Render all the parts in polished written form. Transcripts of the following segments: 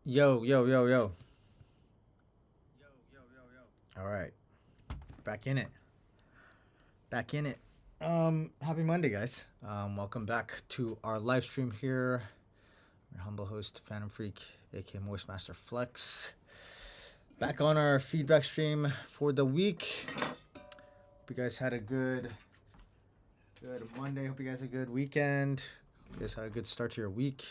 Yo, yo, yo, yo. All right. Back in it. Back in it. Happy Monday, guys. Welcome back to our live stream here. Your humble host, Phantom Freak, aka Moist Master Flex. Back on our feedback stream for the week. Hope you guys had a good Monday. Hope you guys had a good weekend. Hope you guys had a good start to your week.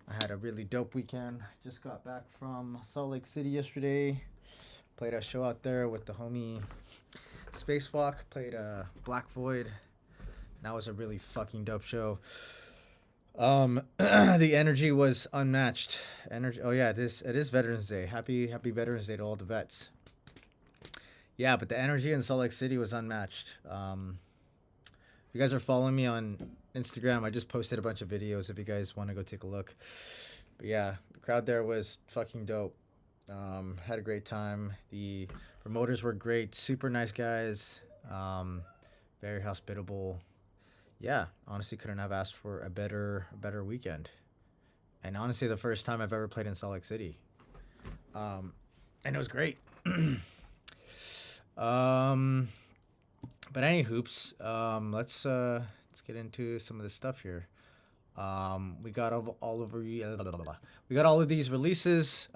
I had a really dope weekend. Just got back from Salt Lake City yesterday. Played a show out there with the homie Spacewalk. Played Black Void. That was a really fucking dope show. The energy was unmatched. Energy. Oh yeah, it is Veterans Day. Happy Veterans Day to all the vets. Yeah, but the energy in Salt Lake City was unmatched. If you guys are following me on Instagram, I just posted a bunch of videos if you guys want to go take a look. But yeah, the crowd there was fucking dope. Had a great time. The promoters were great, super nice guys, very hospitable. Yeah, honestly, couldn't have asked for a better weekend. And honestly, the first time I've ever played in Salt Lake City, and it was great. But any hoops, let's get into some of the stuff here. We got we got all of these releases.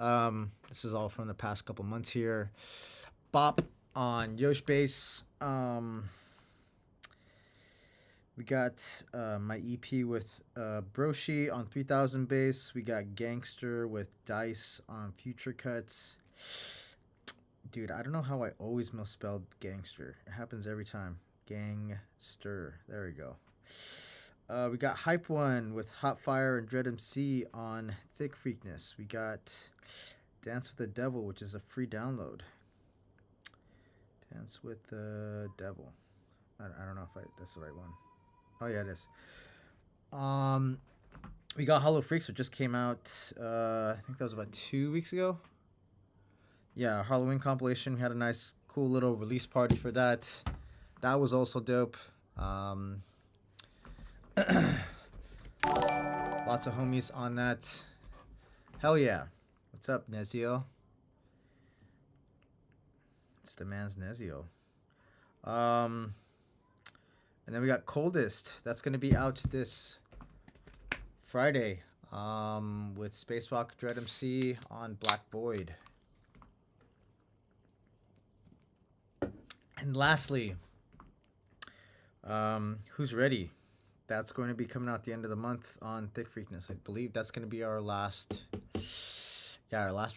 This is all from the past couple months here. Bop on Yosh Bass. We got my EP with Broshi on 3000 bass. We got Gangster with Dice on Future Cuts. Dude, I don't know how I always misspelled gangster. It happens every time. Gangster. There we go. We got Hype One with Hot Fire and Dread MC on Thick Freakness. We got Dance with the Devil, which is a free download. Dance with the Devil. I don't know if that's the right one. Oh yeah, it is. We got Hollow Freaks, which just came out. I think that was about 2 weeks ago. Yeah, Halloween compilation. We had a nice, cool little release party for that. That was also dope. Lots of homies on that. Hell yeah. What's up, Nezio? It's the man's Nezio. And then we got Coldest. That's going to be out this Friday with Spacewalk Dread MC on Black Void. And lastly, Who's Ready? That's going to be coming out at the end of the month on Thick Freakness. I believe that's going to be our last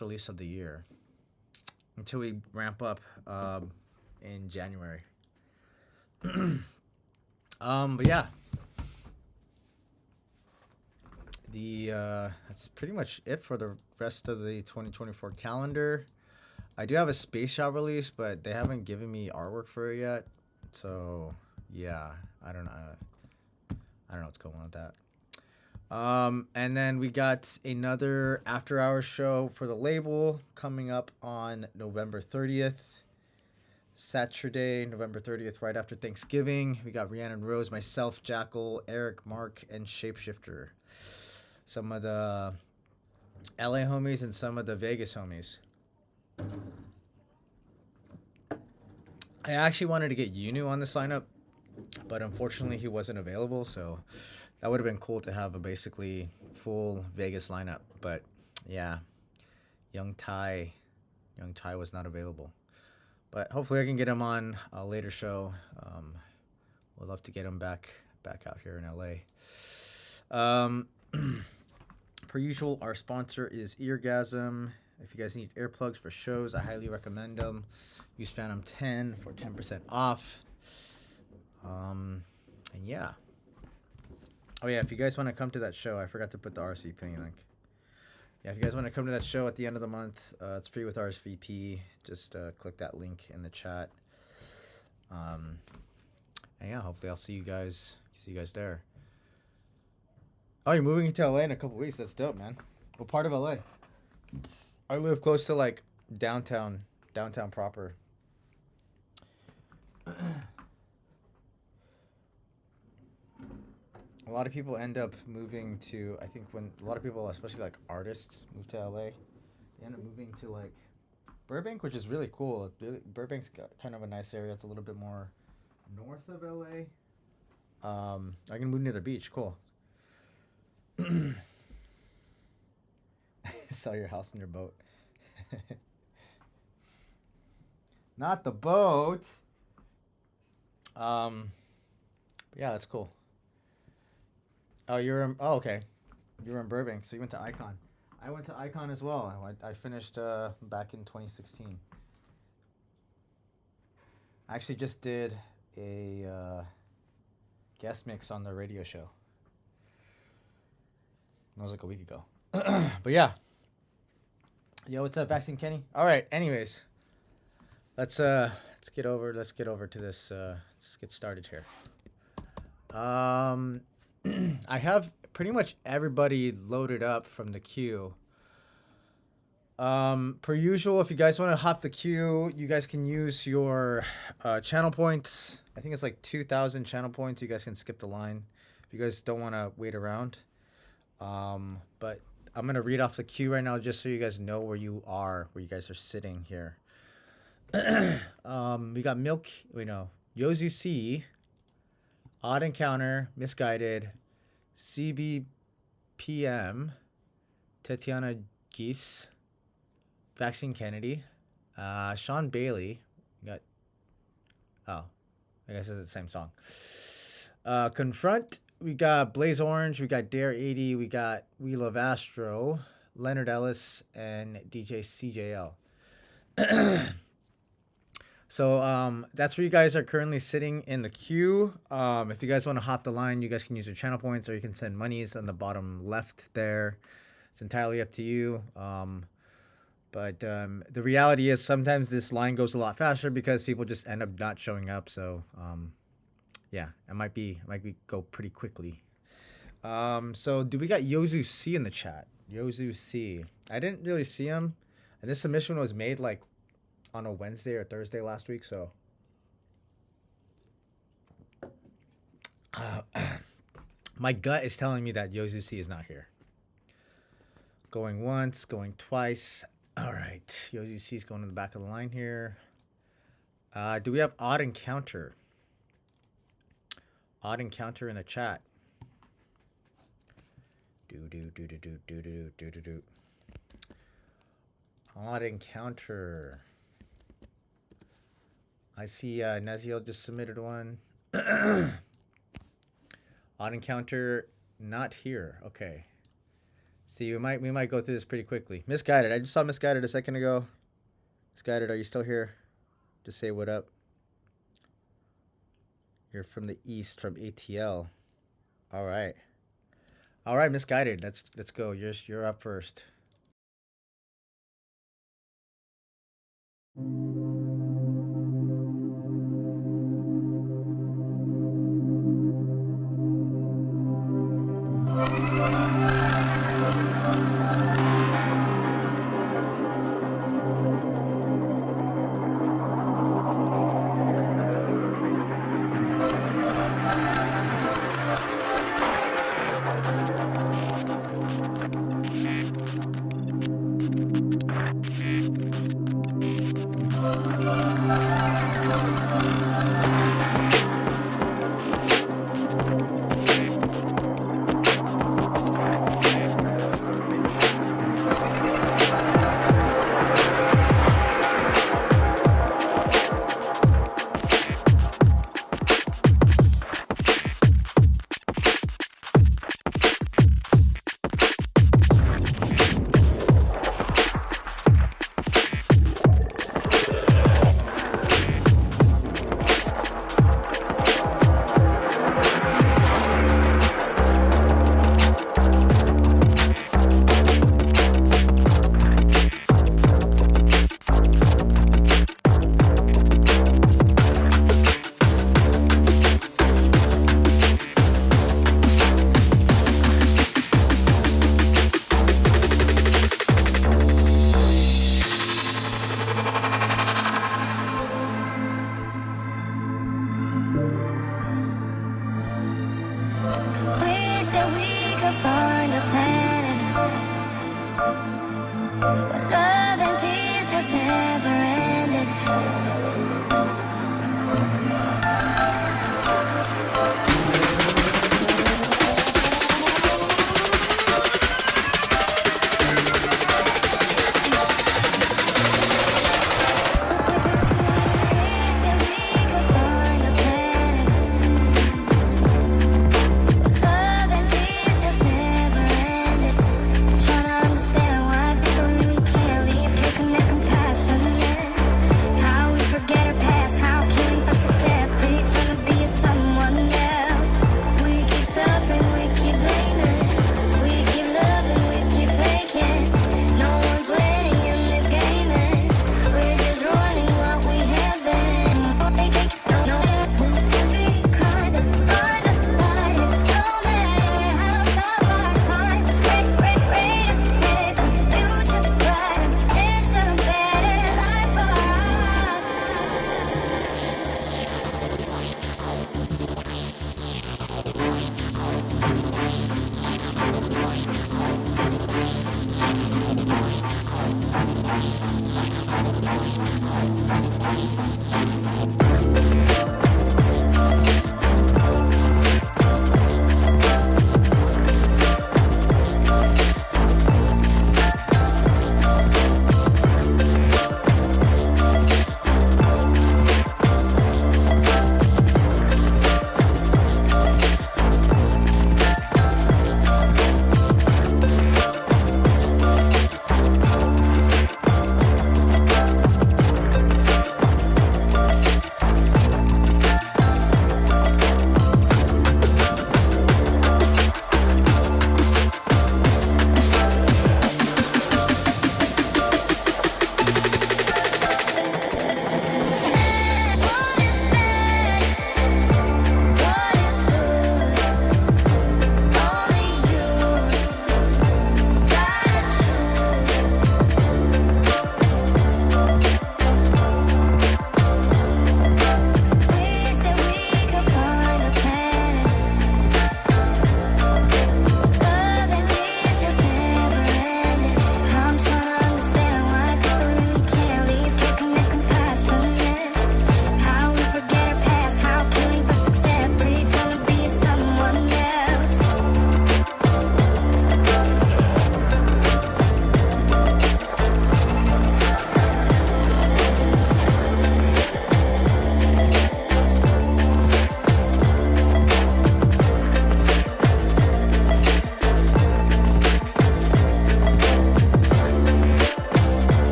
release of the year until we ramp up in January. But yeah, that's pretty much it for the rest of the 2024 calendar. I do have a Space Shot release, but they haven't given me artwork for it yet. So yeah, I don't know what's going on with that. And then we got another after hours show for the label coming up on November 30th. Saturday, November 30th, right after Thanksgiving. We got Rhiannon Rose, myself, Jackal, Eric, Mark, and Shapeshifter. Some of the LA homies and some of the Vegas homies. I actually wanted to get Yunu on this lineup, but unfortunately he wasn't available, so that would have been cool to have a basically full Vegas lineup. But yeah, Young Tai was not available. But hopefully I can get him on a later show. We'd love to get him back out here in LA. Per usual, our sponsor is Eargasm. If you guys need earplugs for shows, I highly recommend them. Use Phantom 10 for 10% off. And yeah. Oh yeah, if you guys want to come to that show, I forgot to put the RSVP link. Yeah, if you guys want to come to that show at the end of the month, it's free with RSVP. Just click that link in the chat. And yeah, hopefully I'll see you guys there. Oh, you're moving to LA in a couple weeks. That's dope, man. What part of LA? I live close to like downtown proper. a lot of people end up moving to. I think when a lot of people, especially like artists, move to LA, they end up moving to like Burbank, which is really cool. Burbank's got kind of a nice area. It's a little bit more north of LA. I can move near the beach. Cool. Sell your house and your boat. Not the boat. Yeah, that's cool. Oh, you're in, oh, okay. You were in Burbank, so you went to Icon. I went to Icon as well. I finished back in 2016. I actually just did a guest mix on the radio show. That was like a week ago. But yeah. Yo, what's up, Vaccine Kenny? All right. Anyways, let's get over to this. Let's get started here. I have pretty much everybody loaded up from the queue. Per usual, if you guys want to hop the queue, you guys can use your channel points. I think it's like 2,000 channel points. You guys can skip the line if you guys don't want to wait around. But I'm going to read off the queue right now just so you guys know where you guys are sitting here. We got Yozu C, Odd Encounter, Misguided, CBPM, Tatiana Geese, Vaccine Kennedy, Sean Bailey. I guess it's the same song. Confront. We got Blaze Orange. We got Dare 80. We got We Love Astro, Leonard Ellis, and DJ CJL. So that's where you guys are currently sitting in the queue. If you guys want to hop the line, you guys can use your channel points, or you can send monies on the bottom left there. It's entirely up to you. But the reality is sometimes this line goes a lot faster because people just end up not showing up. So yeah, it might be go pretty quickly. So do we got Yozu C in the chat? Yozu C. I didn't really see him, and this submission was made like on a Wednesday or Thursday last week. So my gut is telling me that Yozu C is not here. Going once, going twice. All right, Yozu C is going to the back of the line here. Do we have Odd Encounter? Odd Encounter in the chat. Odd Encounter. I see Neziel just submitted one. Odd Encounter not here. Okay. See, we might go through this pretty quickly. Misguided. I just saw Misguided a second ago. Misguided, are you still here? Just say what up. You're from the east, from ATL. All right. All right, Misguided. Let's go. You're up first.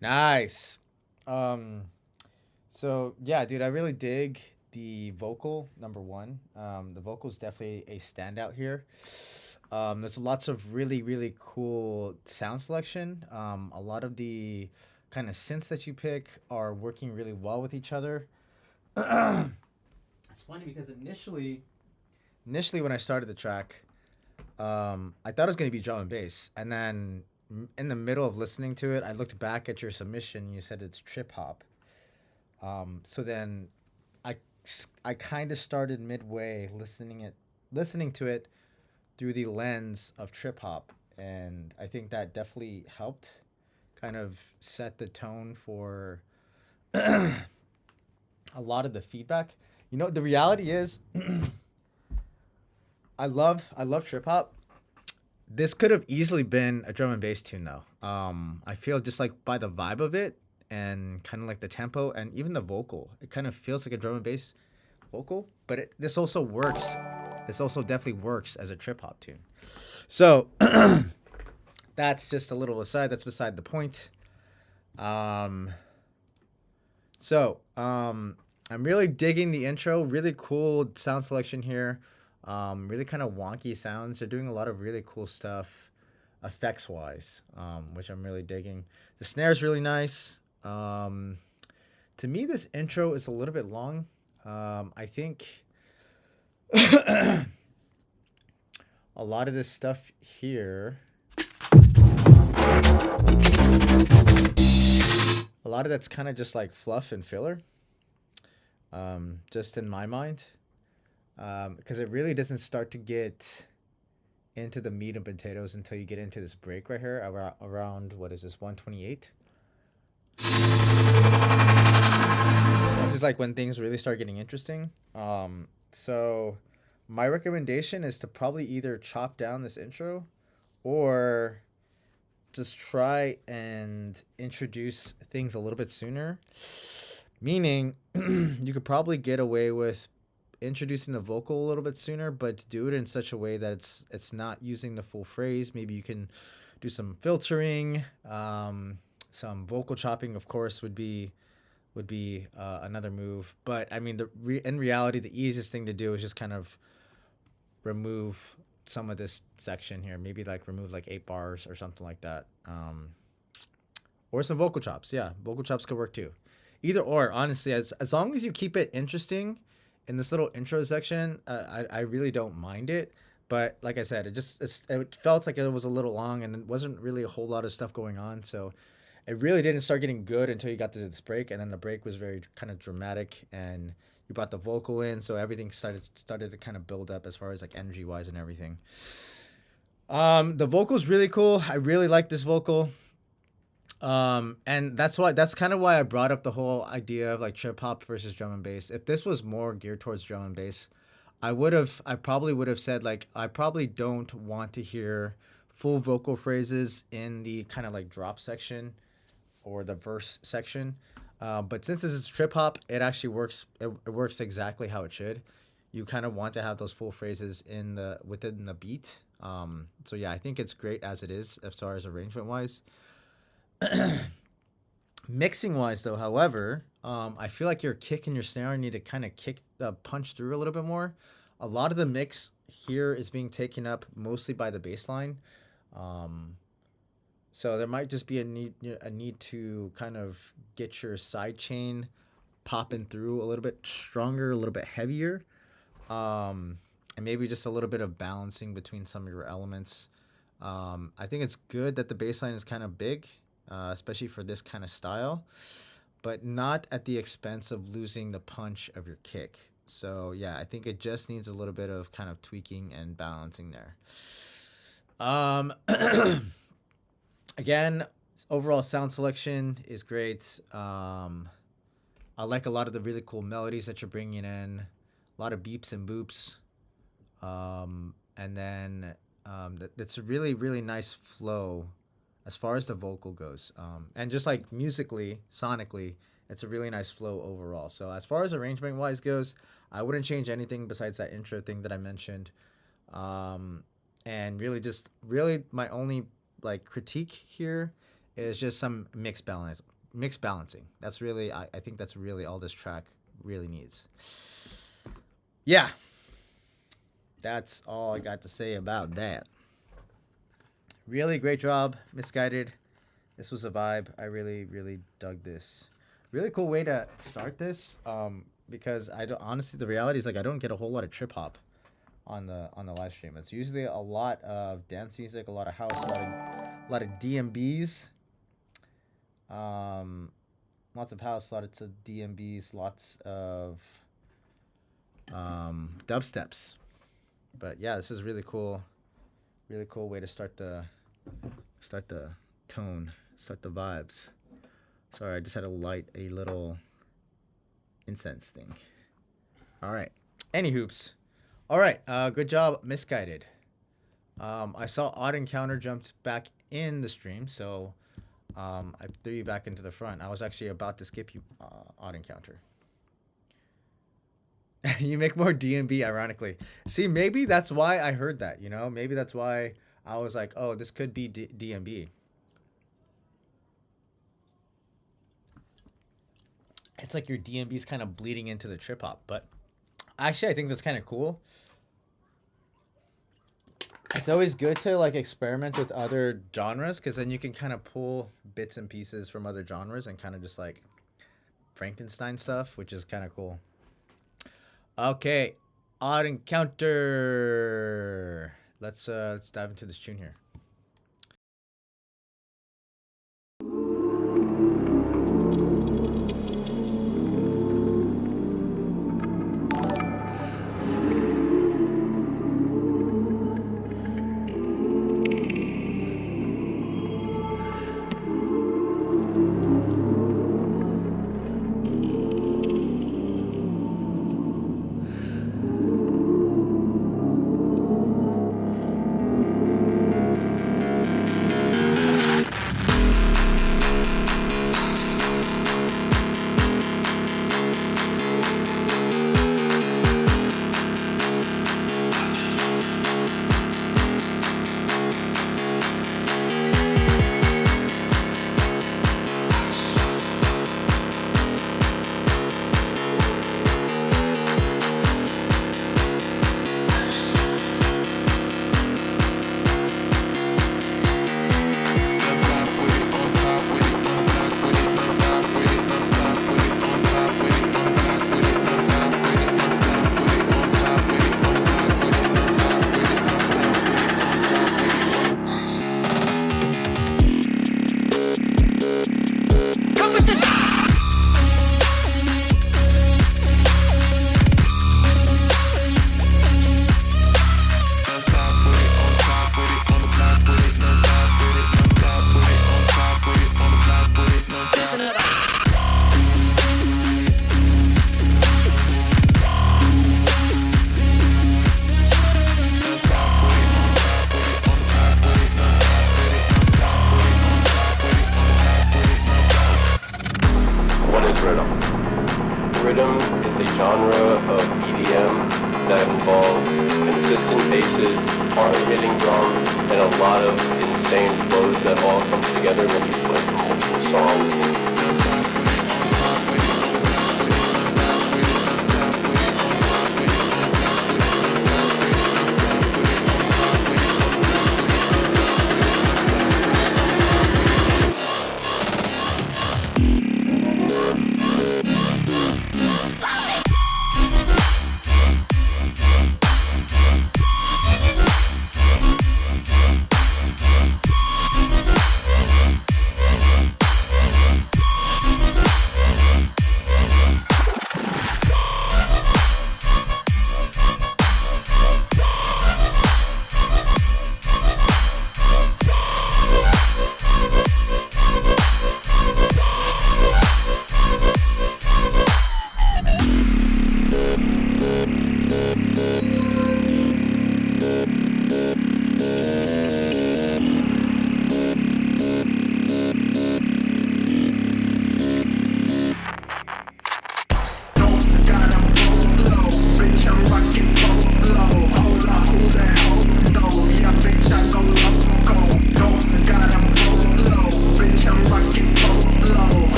Nice. Um, so yeah, dude, I really dig the vocal number one. The vocal is definitely a standout here. There's lots of really, really cool sound selection. A lot of the kind of synths that you pick are working really well with each other. It's funny because initially when I started the track, I thought it was going to be drum and bass, and then in the middle of listening to it, I looked back at your submission. You said it's trip hop. So then I, I kind of started midway listening to it through the lens of trip hop, and I think that definitely helped kind of set the tone for a lot of the feedback. You know, the reality is, I love trip hop. This could have easily been a drum and bass tune though. I feel just like by the vibe of it and kind of like the tempo and even the vocal, it kind of feels like a drum and bass vocal. But this also works. This also definitely works as a trip hop tune. So that's just a little aside. That's beside the point. Um, I'm really digging the intro. Really cool sound selection here. Really kind of wonky sounds. They're doing a lot of really cool stuff, effects wise, which I'm really digging. The snare is really nice. To me, this intro is a little bit long. I think a lot of this stuff here, a lot of that's kind of just like fluff and filler, just in my mind, because it really doesn't start to get into the meat and potatoes until you get into this break right here around what is this, 128. This is like when things really start getting interesting. So my recommendation is to probably either chop down this intro or just try and introduce things a little bit sooner. Meaning, you could probably get away with introducing the vocal a little bit sooner, but do it in such a way that it's not using the full phrase. Maybe you can do some filtering, some vocal chopping, of course, would be another move. But I mean, in reality, the easiest thing to do is just kind of remove some of this section here. Maybe like remove like 8 bars or something like that. Or some vocal chops. Yeah, vocal chops could work too. Either or, honestly, as long as you keep it interesting in this little intro section, I really don't mind it. But like I said, it felt like it was a little long and it wasn't really a whole lot of stuff going on. So it really didn't start getting good until you got to this break, and then the break was very kind of dramatic, and you brought the vocal in, so everything started to kind of build up as far as like energy wise and everything. The vocal's really cool. I really like this vocal. And that's kind of why I brought up the whole idea of like trip hop versus drum and bass. If this was more geared towards drum and bass, I probably would have said like I probably don't want to hear full vocal phrases in the kind of like drop section or the verse section. But since this is trip hop, it actually works. It works exactly how it should. You kind of want to have those full phrases within the beat. So yeah, I think it's great as it is as far as arrangement wise. Mixing wise though, however, I feel like your kick and your snare need to kind of punch through a little bit more. A lot of the mix here is being taken up mostly by the bass line. So there might just be a need to kind of get your side chain popping through a little bit stronger, a little bit heavier, and maybe just a little bit of balancing between some of your elements. I think it's good that the bass line is kind of big, especially for this kind of style, but not at the expense of losing the punch of your kick. So yeah, I think it just needs a little bit of kind of tweaking and balancing there. Again, overall sound selection is great. I like a lot of the really cool melodies that you're bringing in, a lot of beeps and boops, and then that's a really, really nice flow as far as the vocal goes. And just like musically, sonically, it's a really nice flow overall. So as far as arrangement wise goes, I wouldn't change anything besides that intro thing that I mentioned. And really my only like critique here is just some mixed balancing. That's really, I think that's really all this track really needs. Yeah, that's all I got to say about that. Really great job, Misguided. This was a vibe. I really, really dug this. Really cool way to start this. Because honestly, the reality is like I don't get a whole lot of trip hop on the live stream. It's usually a lot of dance music, a lot of house, a lot of DMBs. Lots of house, lots of DMBs, lots of dubsteps. But yeah, this is really cool way to start the tone, start the vibes. Sorry, I just had to light a little incense thing. All right. Any hoops. All right. Good job, Misguided. I saw Odd Encounter jumped back in the stream, so I threw you back into the front. I was actually about to skip you, Odd Encounter. You make more DMB, ironically. See, maybe that's why I heard that, you know? Maybe that's why I was like, oh, this could be DMB. It's like your DMB is kind of bleeding into the trip hop, but actually I think that's kind of cool. It's always good to like experiment with other genres because then you can kind of pull bits and pieces from other genres and kind of just like Frankenstein stuff, which is kind of cool. Okay, Odd Encounter. Let's dive into this tune here. rhythm is a genre of EDM that involves consistent basses, hard-hitting drums, and a lot of insane flows that all come together when you put multiple songs.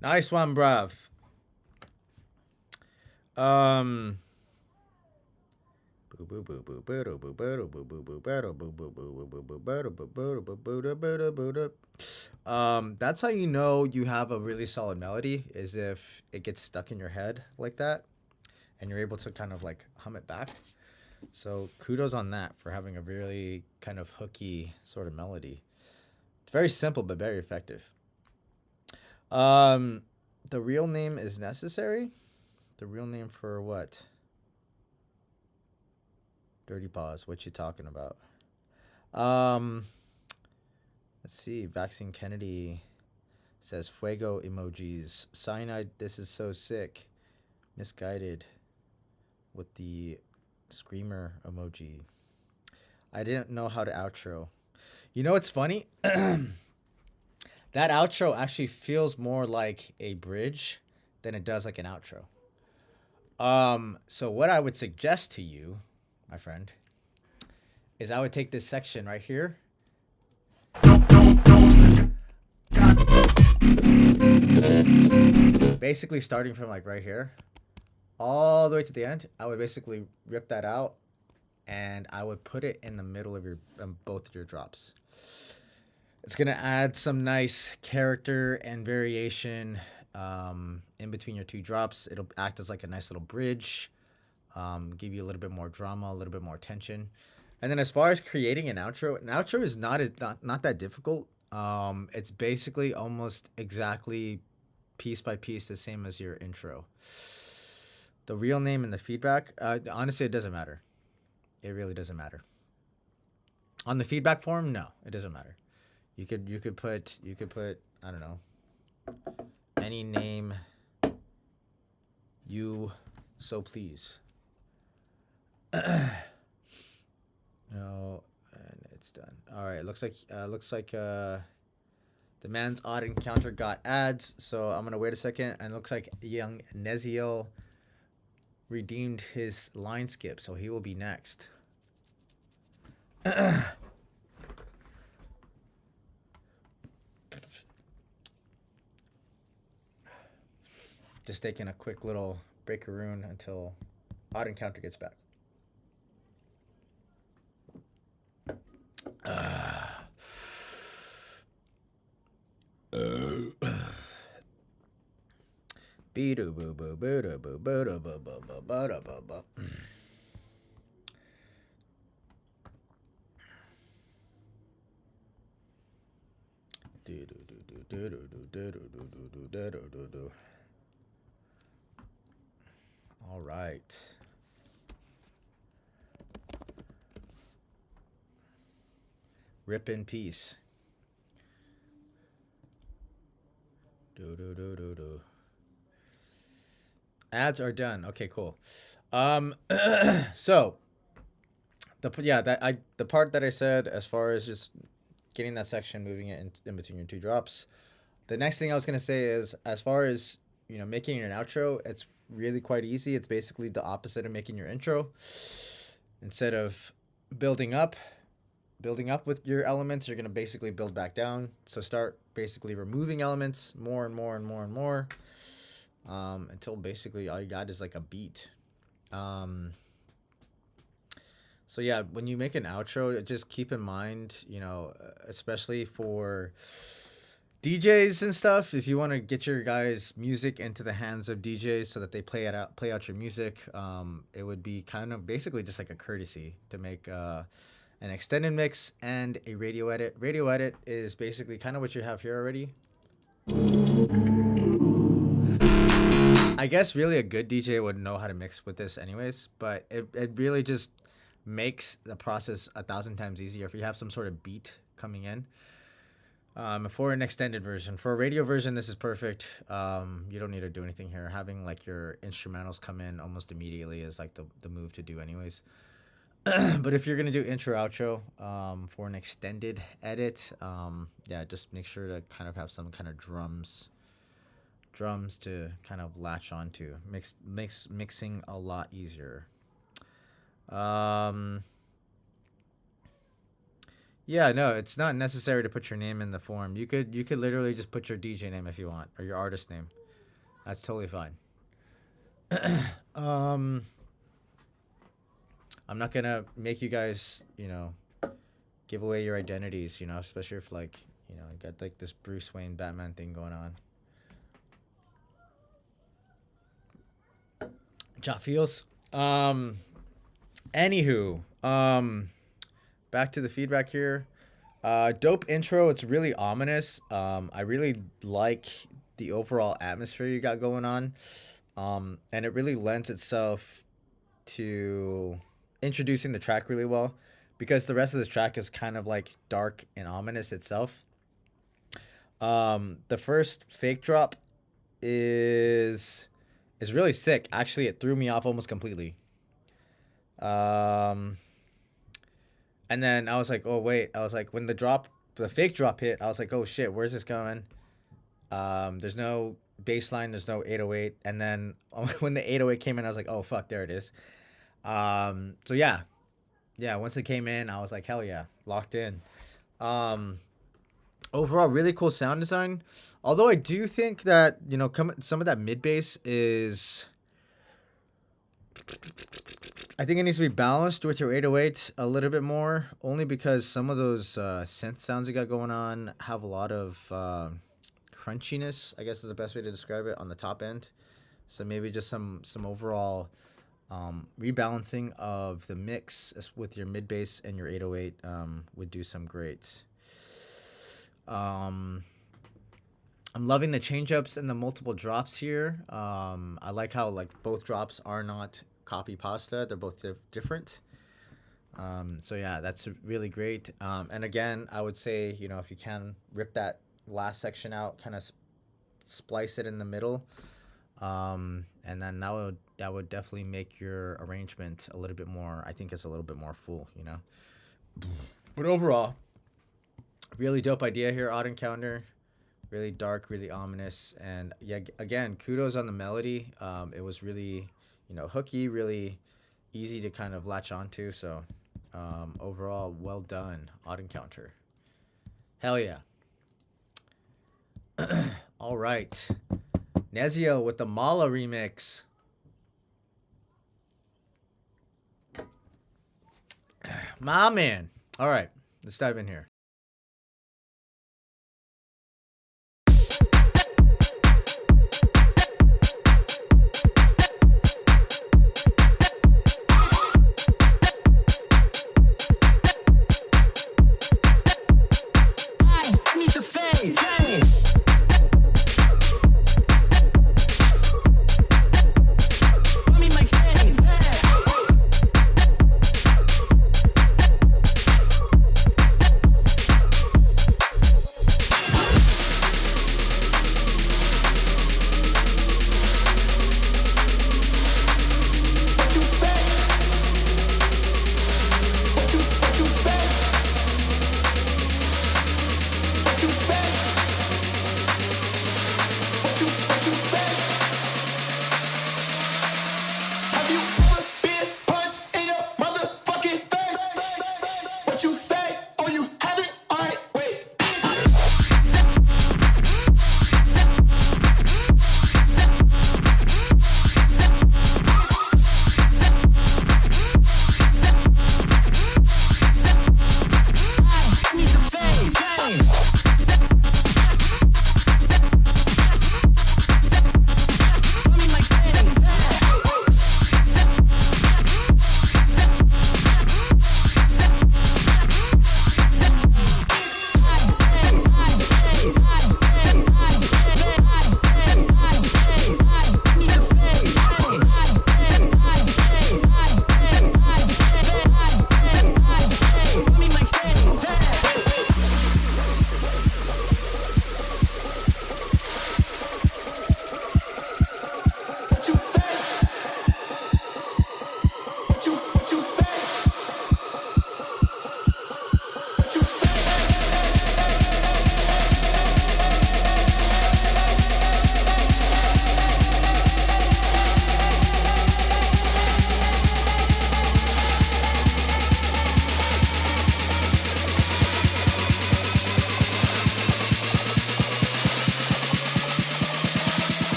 Nice one, bruv. That's how you know you have a really solid melody, is if it gets stuck in your head like that and you're able to kind of like hum it back. So kudos on that for having a really kind of hooky sort of melody. It's very simple but very effective. The real name is necessary. The real name for what? Dirty Paws. What you talking about? Let's see. Vaccine Kennedy says fuego emojis. Cyanide. This is so sick. Misguided with the screamer emoji. I didn't know how to outro. You know what's funny? That outro actually feels more like a bridge than it does like an outro. So what I would suggest to you, my friend, is I would take this section right here. Basically starting from like right here, all the way to the end, I would basically rip that out and I would put it in the middle of your both of your drops. It's gonna add some nice character and variation in between your two drops. It'll act as like a nice little bridge, give you a little bit more drama, a little bit more tension. And then as far as creating an outro is not that difficult. It's basically almost exactly piece by piece the same as your intro. The real name and the feedback, honestly, it doesn't matter. It really doesn't matter. On the feedback form, no, it doesn't matter. You could put I don't know, any name you so please. No, and it's done. All right, looks like the man's odd encounter got ads, so I'm gonna wait a second. And it looks like young Neziel redeemed his line skip, so he will be next. Just taking a quick little breakaroon until odd encounter gets back. All right. Rip in peace. Do. Ads are done. Okay, cool. So the part that I said as far as just getting that section, moving it in between your two drops. The next thing I was gonna say is, as far as making an outro, it's really quite easy. It's basically the opposite of making your intro. Instead of building up with your elements, you're gonna basically build back down. So start basically removing elements more and more and more and more, until basically all you got is like a beat. So yeah, when you make an outro, just keep in mind, especially for DJs and stuff, if you want to get your guys' music into the hands of DJs so that they play out your music, it would be kind of basically just like a courtesy to make an extended mix and a radio edit. Radio edit is basically kind of what you have here already. I guess really a good DJ would know how to mix with this anyways, but it really just makes the process 1,000 times easier if you have some sort of beat coming in. For an extended version, for a radio version, this is perfect. You don't need to do anything here. Having like your instrumentals come in almost immediately is like the move to do anyways. But if you're gonna do intro outro for an extended edit, just make sure to kind of have some kind of drums to kind of latch onto. Makes mixing a lot easier. Yeah, no, it's not necessary to put your name in the form. You could literally just put your DJ name if you want, or your artist name. That's totally fine. I'm not gonna make you guys, give away your identities, especially if you got like this Bruce Wayne Batman thing going on. Job feels. Anywho, back to the feedback here. Dope intro. It's really ominous. I really like the overall atmosphere you got going on. And it really lends itself to introducing the track really well, because the rest of this track is kind of like dark and ominous itself. The first fake drop is really sick. Actually, it threw me off almost completely. And then I was like, oh wait, when the fake drop hit, I was like, oh shit, where's this going? There's no bass line, there's no 808. And then when the 808 came in, I was like, oh fuck, there it is. So yeah, once it came in, I was like, hell yeah, locked in. Overall, really cool sound design. Although I do think that, some of that mid bass is, I think it needs to be balanced with your 808 a little bit more, only because some of those synth sounds you got going on have a lot of crunchiness, I guess is the best way to describe it, on the top end. So maybe just some overall rebalancing of the mix with your mid bass and your 808 would do some great. I'm loving the change ups and the multiple drops here. I like how both drops are not copy pasta, they're both different. So yeah, that's really great. And again, I would say, if you can rip that last section out, kind of splice it in the middle, and then that would definitely make your arrangement a little bit more, I think it's a little bit more full, But overall, really dope idea here, Odd Encounter. Really dark, really ominous, and yeah, again, kudos on the melody. It was really, hooky, really easy to kind of latch onto. So, overall, well done, Odd Encounter. Hell yeah. All right, Nezio with the Mala remix. My man. All right, let's dive in here.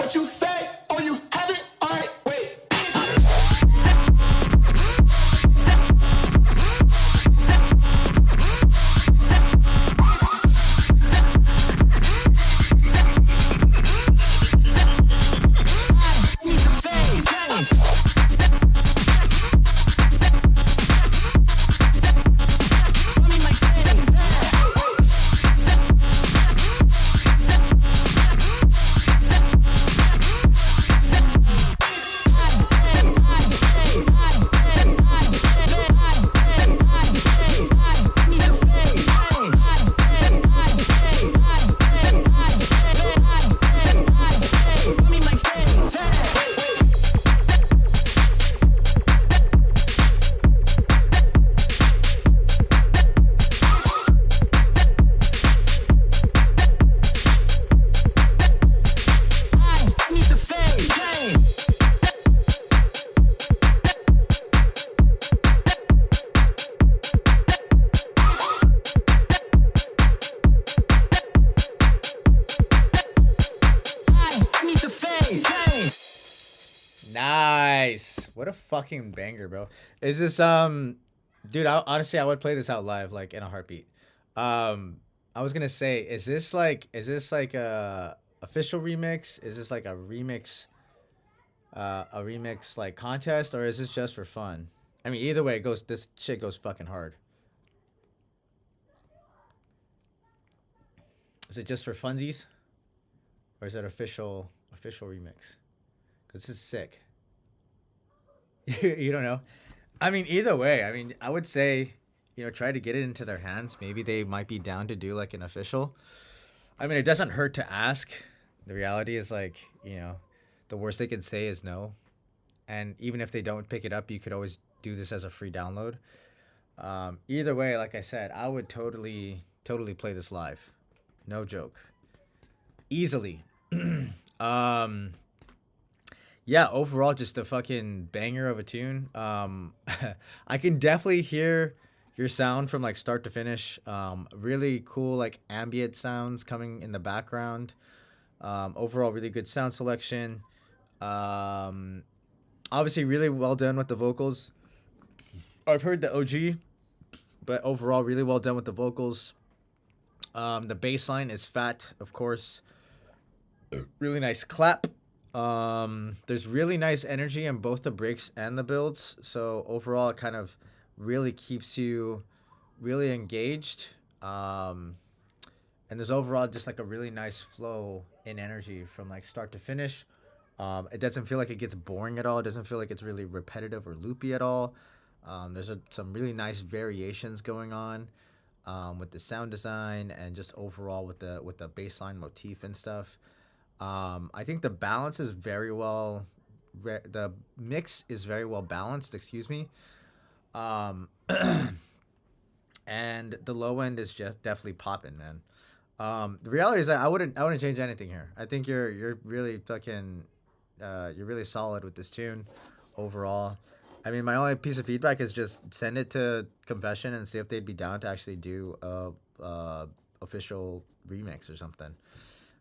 What you say? Oh, you have it? All right, wait. Nice. What a fucking banger, bro. Is this dude, honestly I would play this out live like in a heartbeat. I was gonna say, is this like a official remix? Is this like a remix like contest, or is this just for fun? I mean, either way it goes, this shit goes fucking hard. Is it just for funsies? Or is it official remix? Cause this is sick. You don't know? I mean, either way, I mean, I would say, you know, try to get it into their hands. Maybe they might be down to do like an official. I mean, it doesn't hurt to ask. The reality is like, you know, the worst they can say is no. And even if they don't pick it up, you could always do this as a free download. Either way, like I said, I would totally play this live. No joke. Easily. Yeah, overall, just a fucking banger of a tune. I can definitely hear your sound from like start to finish. Really cool like ambient sounds coming in the background. Overall, really good sound selection. Obviously, really well done with the vocals. I've heard the OG, but overall, really well done with the vocals. The bass line is fat, of course. Really nice clap. There's really nice energy in both the breaks and the builds, so overall it kind of really keeps you really engaged. And there's overall just like a really nice flow in energy from like start to finish. It doesn't feel like it gets boring at all. It doesn't feel like it's really repetitive or loopy at all. There's some really nice variations going on with the sound design and just overall with the bassline motif and stuff. I think the balance is very well. The mix is very well balanced. Excuse me. And the low end is just definitely popping, man. The reality is that I wouldn't change anything here. I think you're really fucking you're really solid with this tune overall. I mean, my only piece of feedback is just send it to Confession and see if they'd be down to actually do a official remix or something.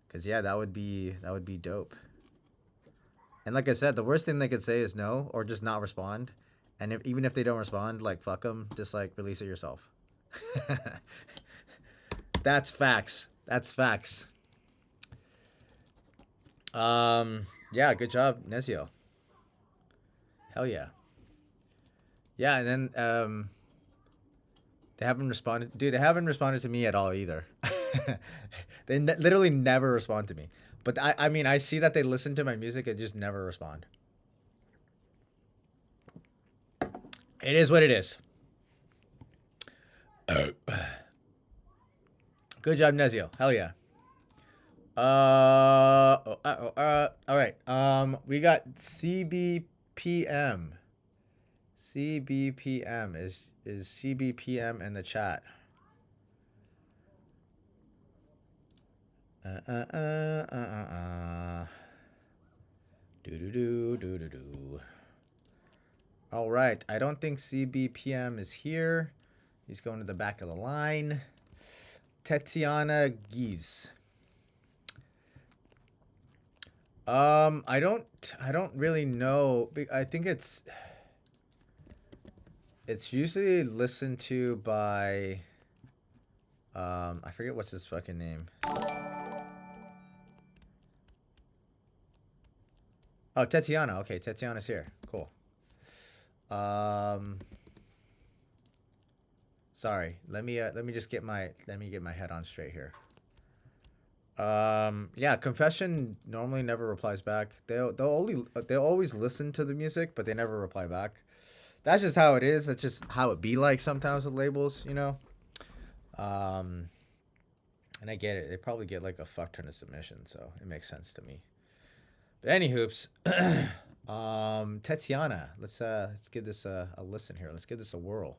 Cause yeah, that would be dope. And like I said, the worst thing they could say is no, or just not respond. And even if they don't respond, like fuck them, just like release it yourself. That's facts. That's facts. Yeah, good job, Nezio. Hell yeah. Yeah, and then they haven't responded. Dude, they haven't responded to me at all either. They literally never respond to me. But I mean, I see that they listen to my music and just never respond. It is what it is. Good job, Nezio. Hell yeah. All right. We got CBPM. CBPM is CBPM in the chat. Do. All right. I don't think CBPM is here. He's going to the back of the line. Tatiana Gies. I don't really know. I think it's usually listened to by I forget what's his fucking name. Oh, Tatiana. Okay, Tatiana's here. Cool. Sorry. Let me just get my head on straight here. Yeah, Confession normally never replies back. They'll always listen to the music, but they never reply back. That's just how it is. That's just how it be like sometimes with labels, you know. And I get it. They probably get like a fuck ton of submissions, so it makes sense to me. But any hoops, Tatiana, let's give this a listen here. Let's give this a whirl.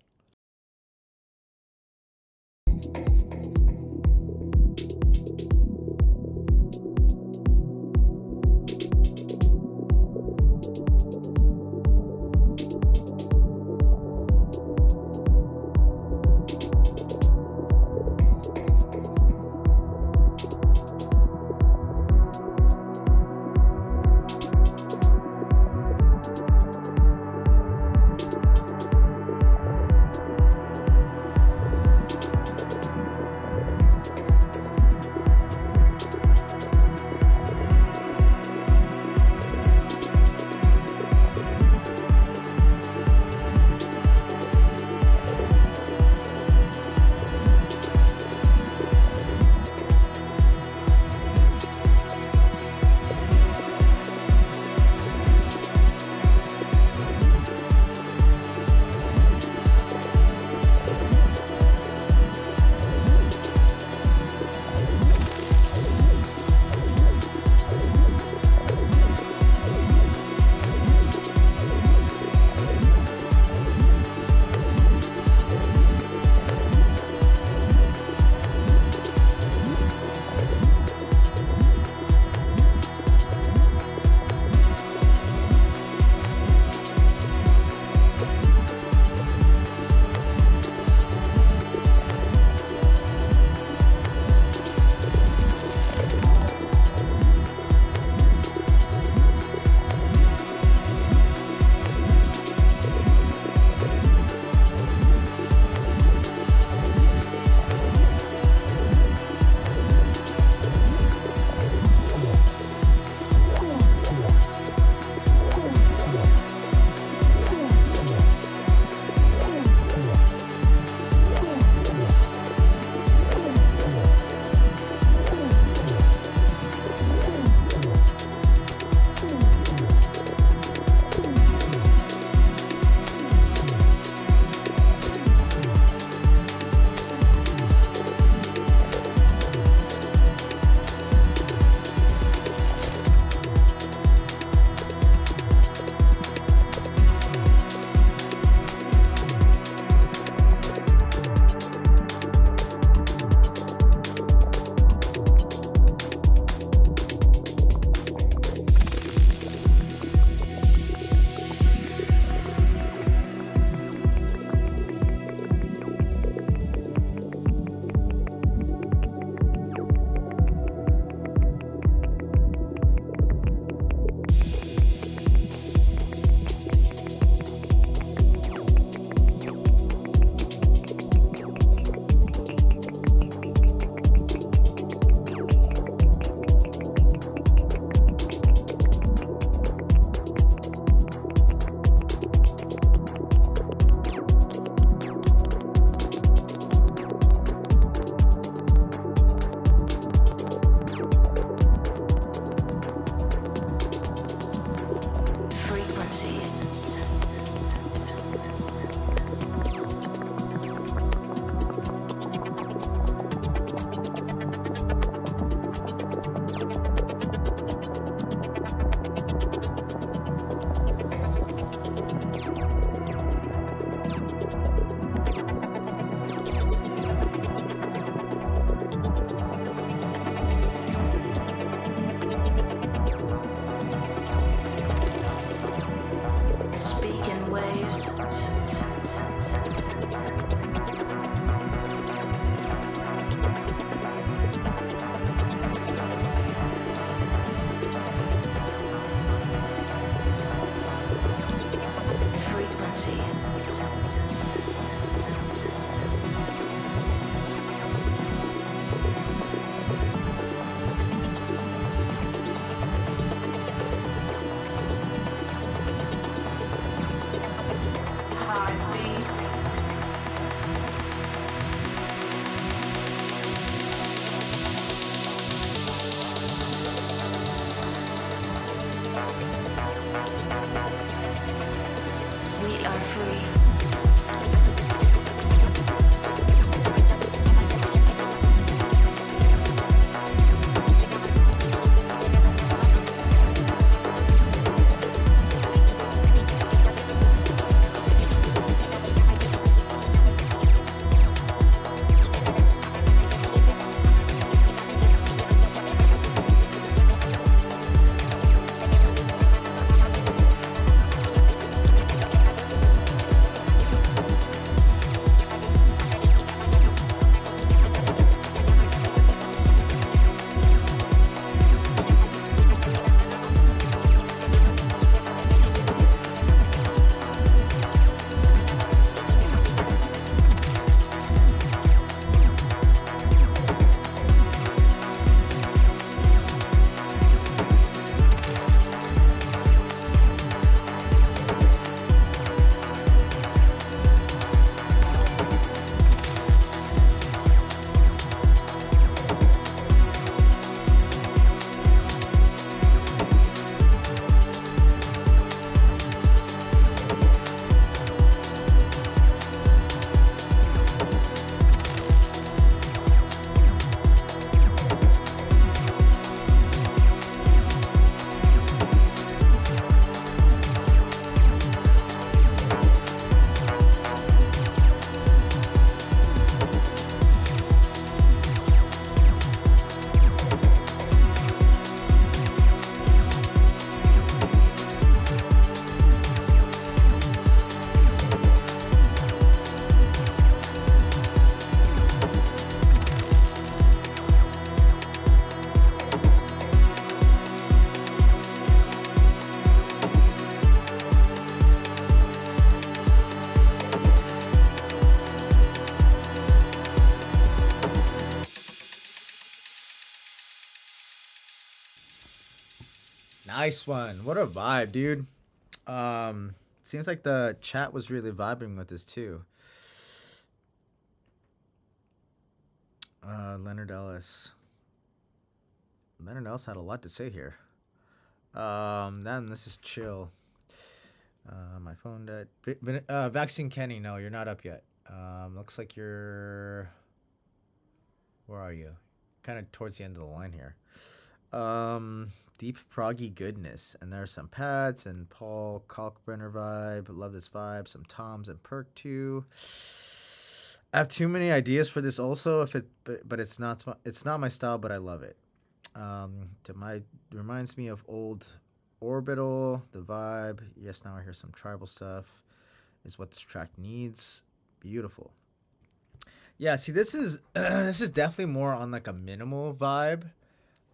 We are free. Nice one. What a vibe, dude. Seems like the chat was really vibing with this too. Leonard Ellis. Leonard Ellis had a lot to say here. Then this is chill. My phone died. Vaccine Kenny, no, you're not up yet. Looks like you're. Where are you? Kind of towards the end of the line here. Deep proggy goodness, and there's some Pats and Paul Kalkbrenner vibe. Love this vibe. Some Toms and Perk too. I have too many ideas for this also. But it's not my style, but I love it. Reminds me of old Orbital. The vibe. Yes, now I hear some tribal stuff. Is what this track needs. Beautiful. Yeah, see, this is this is definitely more on like a minimal vibe.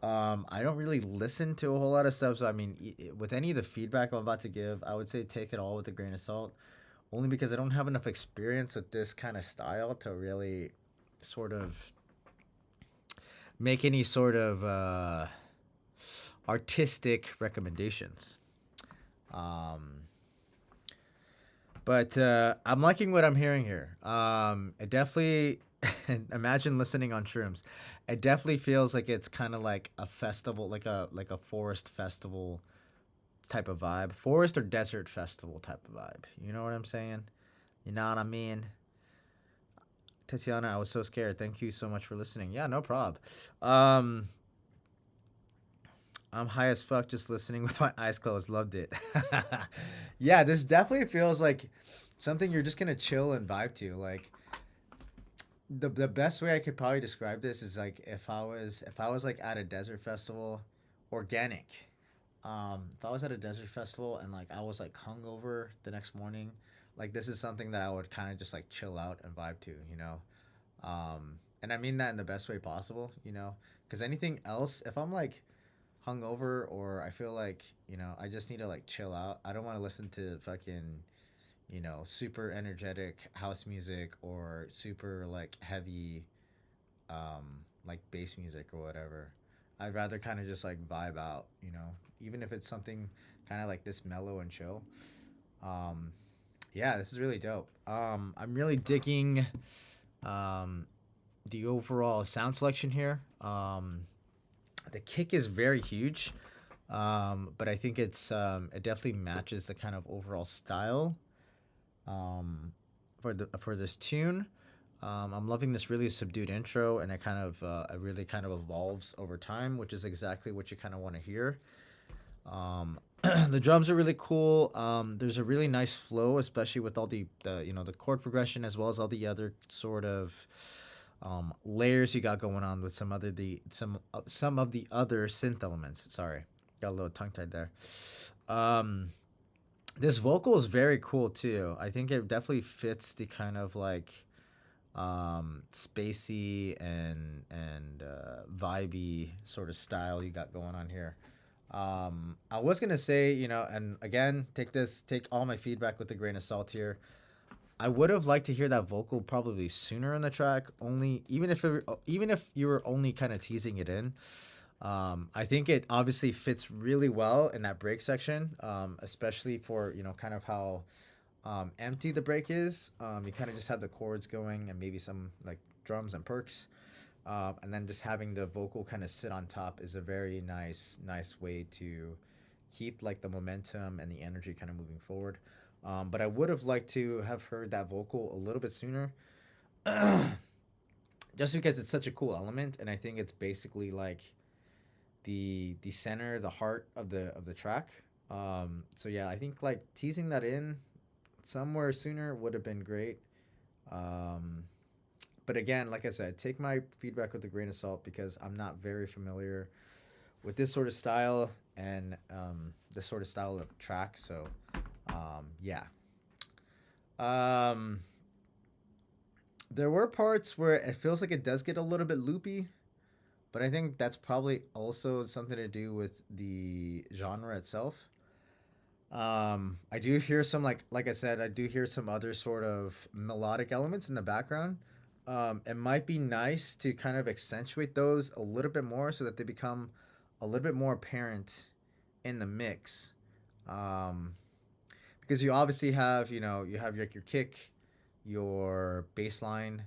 I don't really listen to a whole lot of stuff, so I mean, with any of the feedback I'm about to give, I would say take it all with a grain of salt, only because I don't have enough experience with this kind of style to really sort of make any sort of artistic recommendations. But I'm liking what I'm hearing here. It definitely imagine listening on shrooms. It definitely feels like it's kind of like a festival, like a forest festival type of vibe, forest or desert festival type of vibe. You know what I'm saying? You know what I mean? Tatiana, I was so scared. Thank you so much for listening. Yeah, no prob. I'm high as fuck just listening with my eyes closed. Loved it. Yeah, this definitely feels like something you're just gonna chill and vibe to. Like the best way I could probably describe this is like if I was like at a desert festival, organic. If I was at a desert festival and like I was like hungover the next morning, like this is something that I would kind of just like chill out and vibe to, you know. And I mean that in the best way possible, you know, because anything else, if I'm like hungover or I feel like, you know, I just need to like chill out, I don't want to listen to fucking, you know, super energetic house music or super like heavy like bass music or whatever. I'd rather kind of just like vibe out, you know, even if it's something kind of like this mellow and chill. Yeah, this is really dope. I'm really digging the overall sound selection here. The kick is very huge. But I think it definitely matches the kind of overall style for this tune. I'm loving this really subdued intro, and it really kind of evolves over time, which is exactly what you kind of want to hear. The drums are really cool. There's a really nice flow, especially with all the the chord progression as well as all the other sort of layers you got going on with some of the other synth elements. Sorry, got a little tongue tied there. This vocal is very cool too. I think it definitely fits the kind of like spacey and vibey sort of style you got going on here. I was gonna say, and again, take all my feedback with a grain of salt here. I would have liked to hear that vocal probably sooner in the track, even if you were only kind of teasing it in. I think it obviously fits really well in that break section, especially for kind of how empty the break is. You kind of just have the chords going and maybe some like drums and perks. And then just having the vocal kind of sit on top is a very nice way to keep like the momentum and the energy kind of moving forward. But I would have liked to have heard that vocal a little bit sooner, just because it's such a cool element, and I think it's basically like the center, the heart of the track. So yeah, I think like teasing that in somewhere sooner would have been great. But again, like I said, take my feedback with a grain of salt because I'm not very familiar with this sort of style and this sort of style of track. So, yeah. There were parts where it feels like it does get a little bit loopy, but I think that's probably also something to do with the genre itself. I do hear some, like I said, I do hear some other sort of melodic elements in the background. It might be nice to kind of accentuate those a little bit more so that they become a little bit more apparent in the mix. Because you obviously have, you have your kick, your bass line,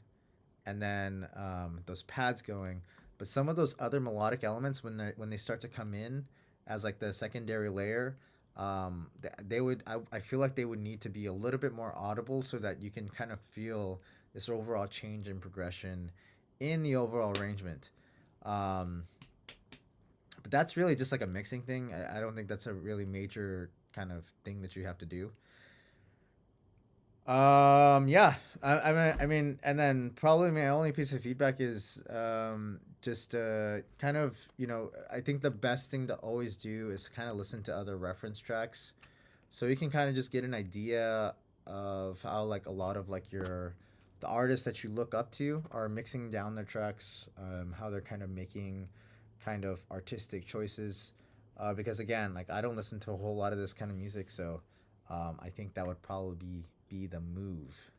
and then those pads going. But some of those other melodic elements, when they start to come in as like the secondary layer, I feel like they would need to be a little bit more audible so that you can kind of feel this overall change in progression in the overall arrangement. But that's really just like a mixing thing. I don't think that's a really major kind of thing that you have to do. Yeah, I mean, and then probably my only piece of feedback is just kind of, I think the best thing to always do is kind of listen to other reference tracks, so you can kind of just get an idea of how like a lot of like the artists that you look up to are mixing down their tracks, how they're kind of making kind of artistic choices. Because again, like I don't listen to a whole lot of this kind of music, so I think that would probably be the move.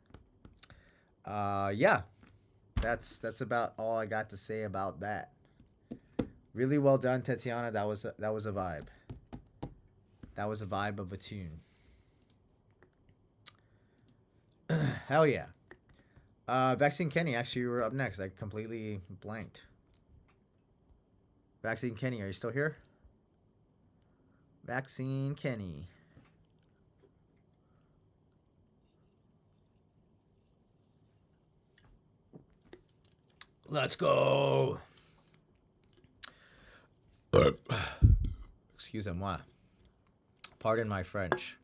Yeah, that's about all I got to say about that. Really well done, Tatiana. That was a vibe. That was a vibe of a tune. Hell yeah. Vaccine Kenny, actually, you were up next. I completely blanked. Vaccine Kenny, are you still here? Vaccine Kenny. Let's go. Excusez-moi. Pardon my French.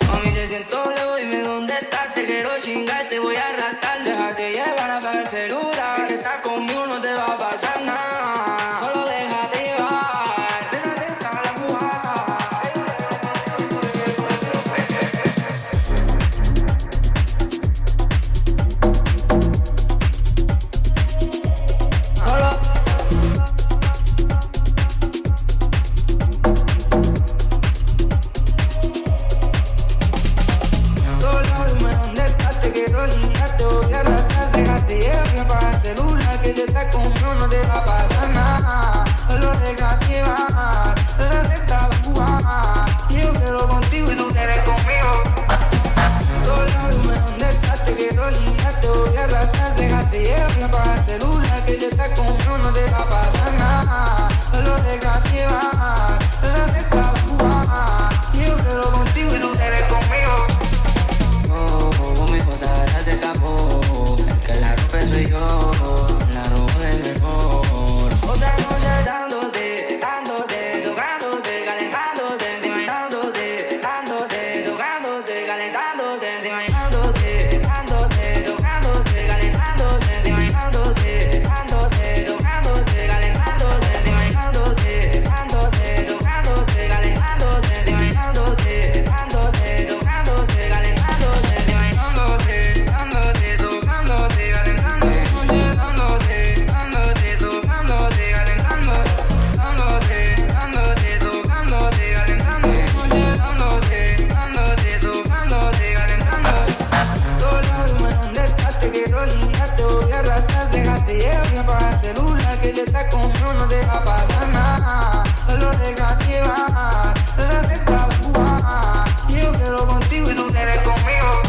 Mami, te siento lejos, dime dónde estás. Te quiero chingar, te voy a arrastrar. Déjate llevar, apaga el celular. Si estás conmigo no te va a pasar nada. Solo déjate llevar. Déjate estar la fugata. llevar, la neta va a jugar. Y yo quiero contigo y tú quieres conmigo. Todos lados dime dónde estás, te quiero girar, te voy a arrastrar. Déjate llevar para el celular, que si estás conmigo no te va a pasar nada. Lo dejas llevar, la neta va a jugar. Y yo quiero contigo y tú quieres conmigo. Con mi cosa ya se escapó. El que la rompe soy yo, la robo de mejor. Otra noche dándote, dándote, tocándote, calentándote, encima y dándote, dándote, tocándote, calentándote, encima y dándote, dándote, tocándote, calentándote, encima y dándote, dándote, tocándote, calentándote, encima y dándote, dándote, tocándote, calentándote, encima y dándote, dándote, tocándote, calentándote, encima y dándote, dándote, tocándote, calentándote, oye, dándote, dándote, tocándote, calentándote, dándote, dándote, tocándote, calentándote, oye, dándote, dándote, tocándote, calentándote. Todos lados dime dónde estás, te quiero girar, te voy a arrastrar. Déjate llevar para el celular, que si estás conmigo no te va a pasar nada. Lo dejas llevar, la neta va a jugar. Y yo quiero contigo y tú quieres conmigo.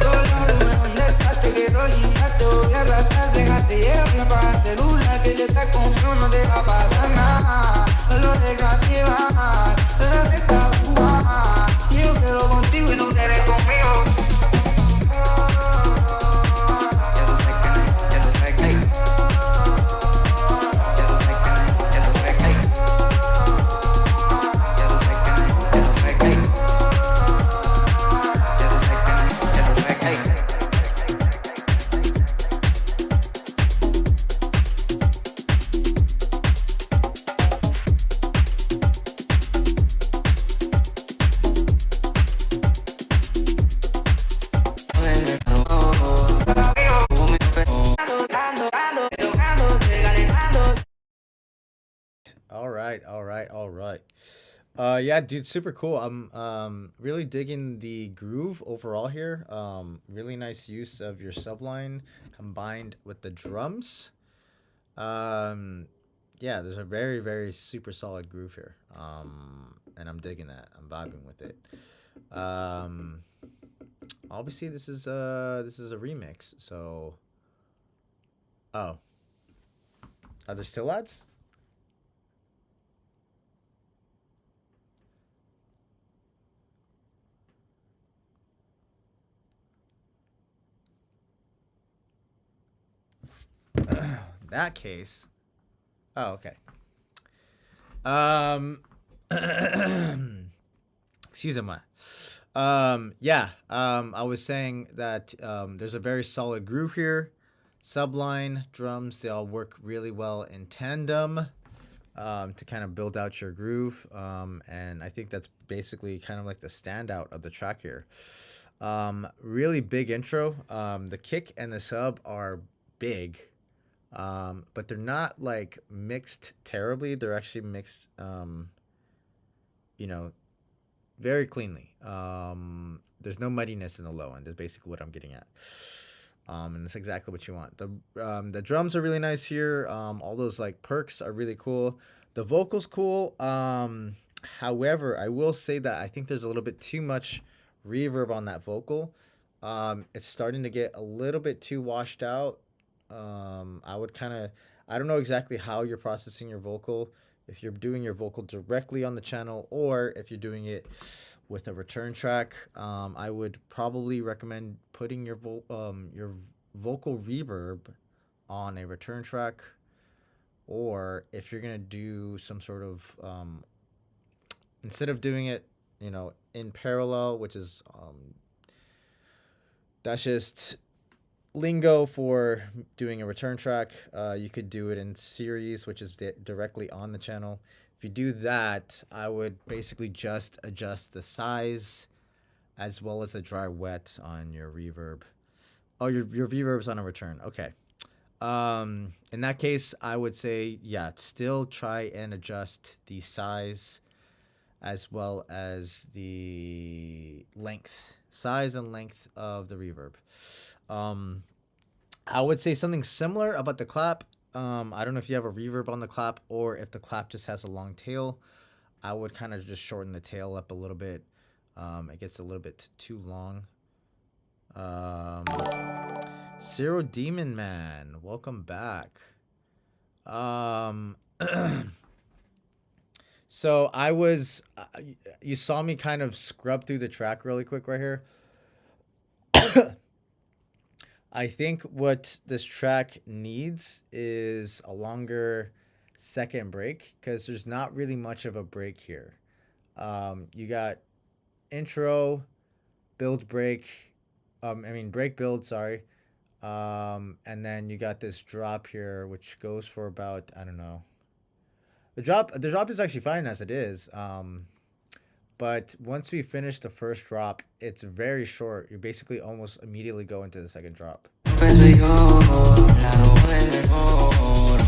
Todos lados dime dónde estás, te quiero girar, te voy a arrastrar. Déjate llevar para el celular, que si estás conmigo no te va a pasar nada. Lo dejas llevar, la neta va a jugar. Y yo quiero contigo y tú quieres conmigo. Ya tú sabes que, ya tú sabes que, ya tú sabes que, ya tú sabes que, ya tú sabes que, ya tú sabes que, ya tú sabes que. All right. Yeah, dude, super cool. I'm really digging the groove overall here. Really nice use of your subline combined with the drums. Yeah, there's a very, very super solid groove here. And I'm digging that. I'm vibing with it. Obviously this is a remix, so oh. Are there still ads? That case. Oh, okay. Excuse me. Yeah. I was saying that there's a very solid groove here. Subline, drums, they all work really well in tandem to kind of build out your groove. And I think that's basically kind of like the standout of the track here. Really big intro. The kick and the sub are big. But they're not like mixed terribly. They're actually mixed, very cleanly. There's no muddiness in the low end is basically what I'm getting at. And that's exactly what you want. The drums are really nice here. All those like perks are really cool. The vocals cool. However, I will say that I think there's a little bit too much reverb on that vocal. It's starting to get a little bit too washed out. I don't know exactly how you're processing your vocal, if you're doing your vocal directly on the channel or if you're doing it with a return track. I would probably recommend putting your vocal reverb on a return track, or if you're gonna do some sort of instead of doing it in parallel, which is that's just lingo for doing a return track. You could do it in series, which is directly on the channel. If you do that, I would basically just adjust the size as well as the dry wet on your reverb. Oh, your reverb's on a return. Okay. In that case, I would say, yeah, still try and adjust the size as well as the size and length of the reverb. I would say something similar about the clap. I don't know if you have a reverb on the clap or if the clap just has a long tail. I would kind of just shorten the tail up a little bit. It gets a little bit too long. Zero Demon Man, welcome back. So I was, you saw me kind of scrub through the track really quick right here. I think what this track needs is a longer second break because there's not really much of a break here. You got intro, build break, break build, sorry. And then you got this drop here, which goes for about, I don't know. The drop is actually fine as it is. But once we finish the first drop, it's very short. You basically almost immediately go into the second drop. Empiezo yo, la robo de mejor.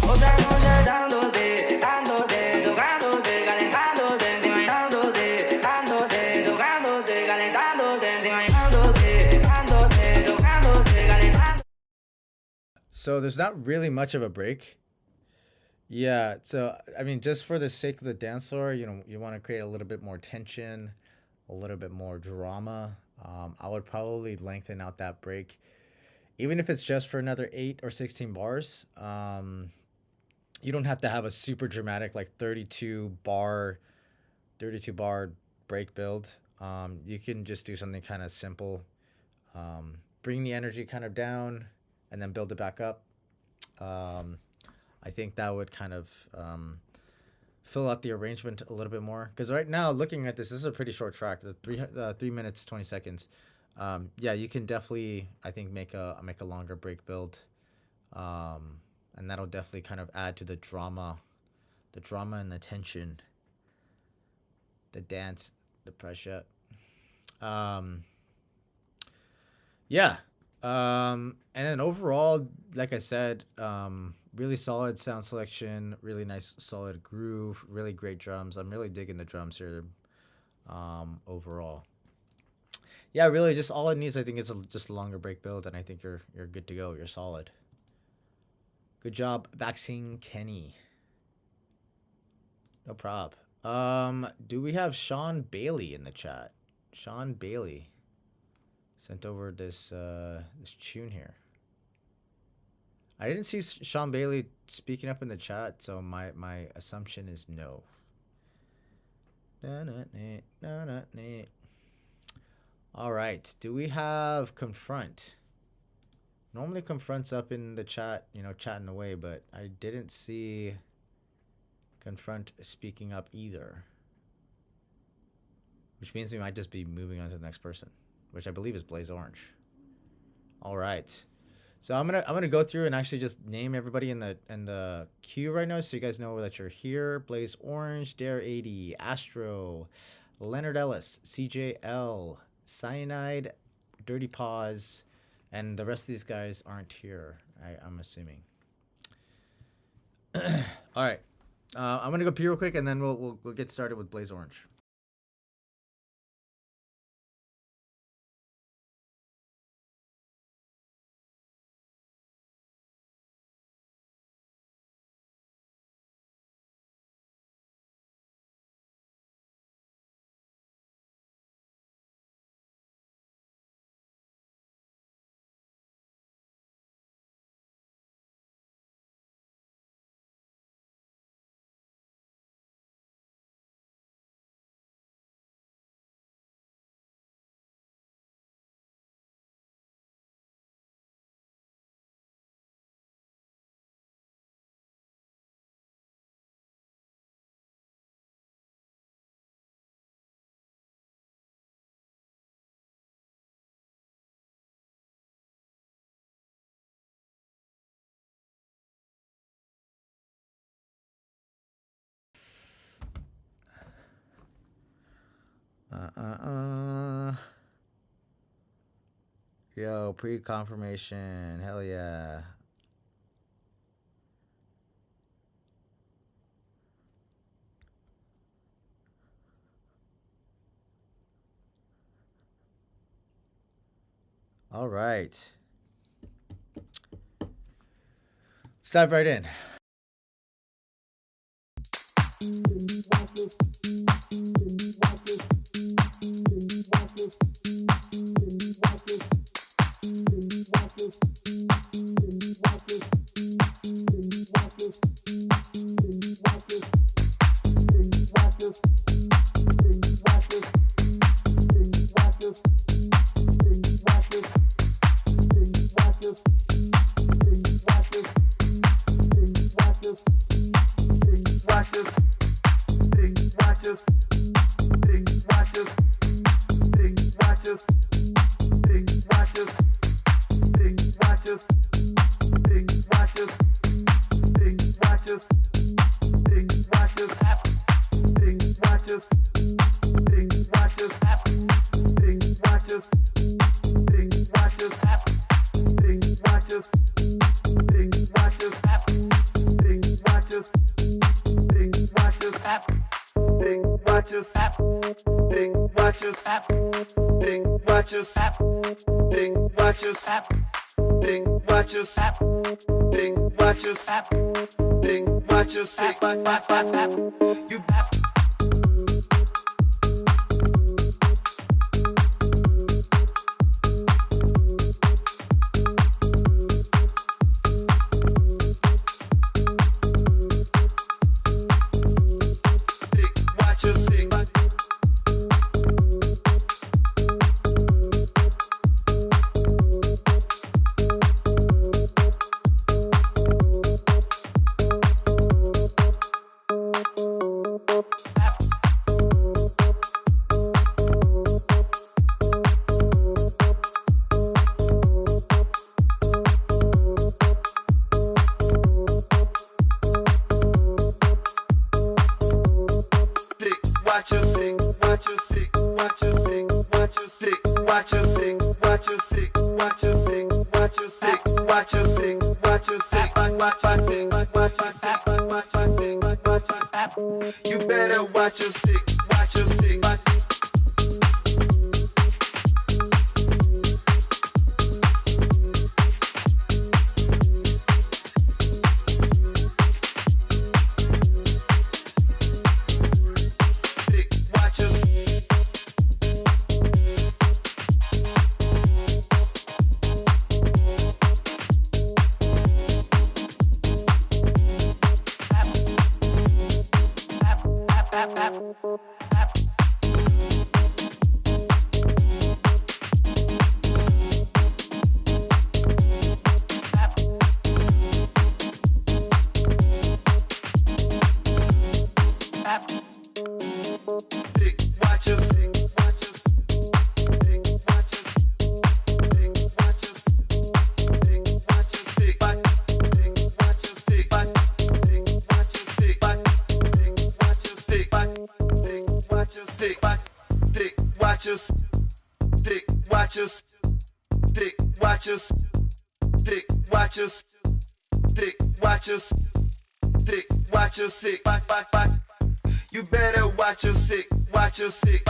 Otra noche dándote, dándote, tocándote, calentándote, encima y dándote, dándote, tocándote, calentándote, encima y dándote, dándote, tocándote, calentándote. So there's not really much of a break. Yeah, so I mean, just for the sake of the dance floor, you know, you want to create a little bit more tension, a little bit more drama. I would probably lengthen out that break, even if it's just for another 8 or 16 bars. You don't have to have a super dramatic like 32 bar break build. You can just do something kind of simple. Bring the energy kind of down, and then build it back up. I think that would kind of fill out the arrangement a little bit more. Because right now, looking at this is a pretty short track. The 3 minutes 20 seconds. Yeah, you can definitely, I think, make a longer break build, and that'll definitely kind of add to the drama and the tension, the dance, the pressure. Yeah. And then overall, like I said, really solid sound selection, really nice solid groove, really great drums. I'm really digging the drums here. Overall. Yeah, really just all it needs I think is just a longer break build, and I think you're good to go. You're solid. Good job, Vaccine Kenny. No prob. Do we have Sean Bailey in the chat? Sean Bailey sent over this this tune here. I didn't see Sean Bailey speaking up in the chat, so my assumption is no. All right. Do we have Confront? Normally Confront's up in the chat, you know, chatting away, but I didn't see Confront speaking up either. Which means we might just be moving on to the next person, which I believe is Blaze Orange. All right. So I'm gonna go through and actually just name everybody in the queue right now, so you guys know that you're here. Blaze Orange, Dare 80, Astro, Leonard Ellis, CJL, Cyanide, Dirty Paws, and the rest of these guys aren't here. I'm assuming. All right, I'm gonna go pee real quick, and then we'll get started with Blaze Orange. Yo, pre-confirmation. Hell yeah. All right. Let's Let's dive right in. You better watch your sick, watch your sick. You better watch your sick, watch your sick.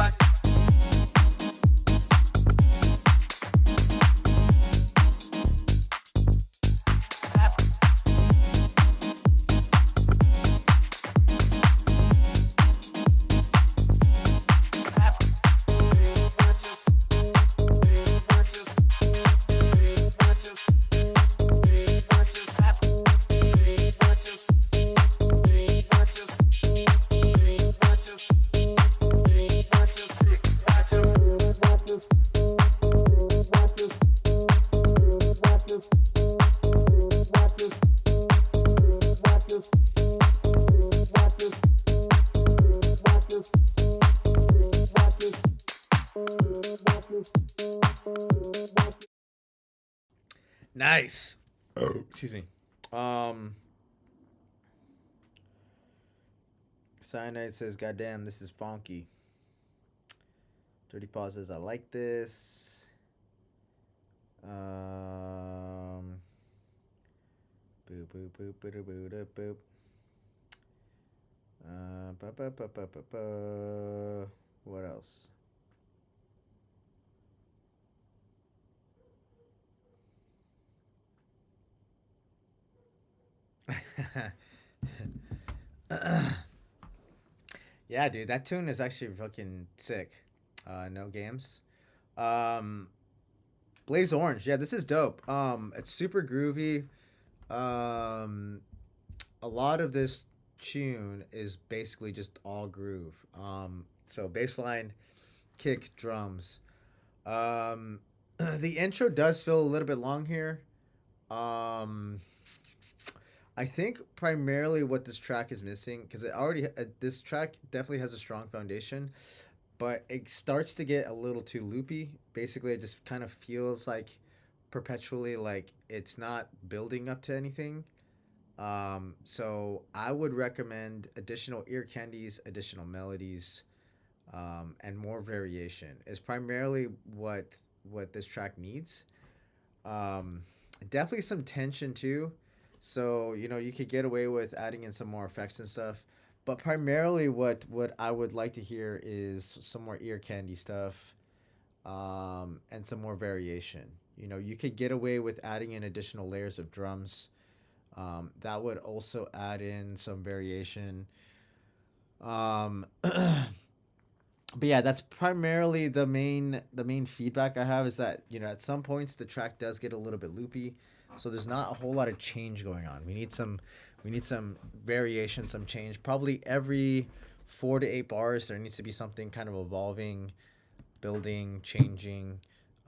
Nice. Excuse me. Cyanide says, "Goddamn, this is funky." Dirty Paw says, "I like this." Boop boop boop boop boop boop. What else? Yeah, dude, that tune is actually fucking sick. No games. Um, Blaze Orange. Yeah, this is dope. It's super groovy. Um, a lot of this tune is basically just all groove. So bass line, kick, drums. The intro does feel a little bit long here. Um, I think primarily what this track is missing, because this track definitely has a strong foundation, but it starts to get a little too loopy. Basically, it just kind of feels like perpetually like it's not building up to anything. So I would recommend additional ear candies, additional melodies, and more variation is primarily what this track needs. Definitely some tension too. So, you could get away with adding in some more effects and stuff. But primarily what I would like to hear is some more ear candy stuff, and some more variation. You could get away with adding in additional layers of drums. That would also add in some variation. But yeah, that's primarily the main feedback I have is that, at some points the track does get a little bit loopy. So there's not a whole lot of change going on. We need some variation, some change. Probably every 4 to 8 bars there needs to be something kind of evolving, building, changing,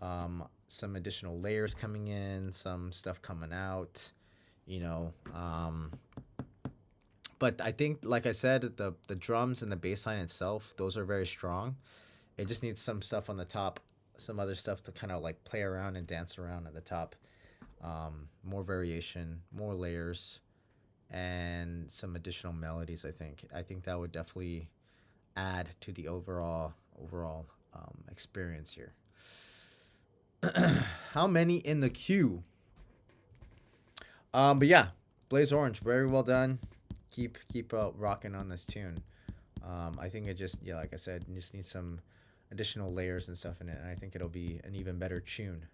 some additional layers coming in, some stuff coming out, but I think, like I said, the drums and the bass line itself, those are very strong. It just needs some stuff on the top, some other stuff to kind of like play around and dance around at the top. More variation, more layers, and some additional melodies. I think that would definitely add to the overall experience here. How many in the queue? But yeah, Blaze Orange, very well done. Keep rocking on this tune. I think it just, like I said, just needs some additional layers and stuff in it, and I think it'll be an even better tune.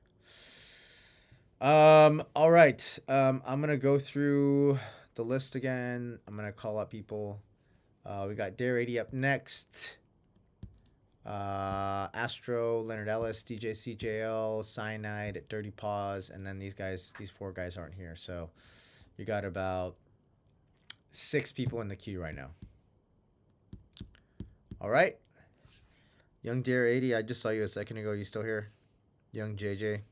All right. I'm gonna go through the list again. I'm gonna call out people. We got Dare 80 up next. Astro, Leonard Ellis, DJ CJL, Cyanide, Dirty Paws, and then these 4 guys aren't here. So you got about 6 people in the queue right now. All right. Young Dare 80, I just saw you a second ago. You still here? Young JJ.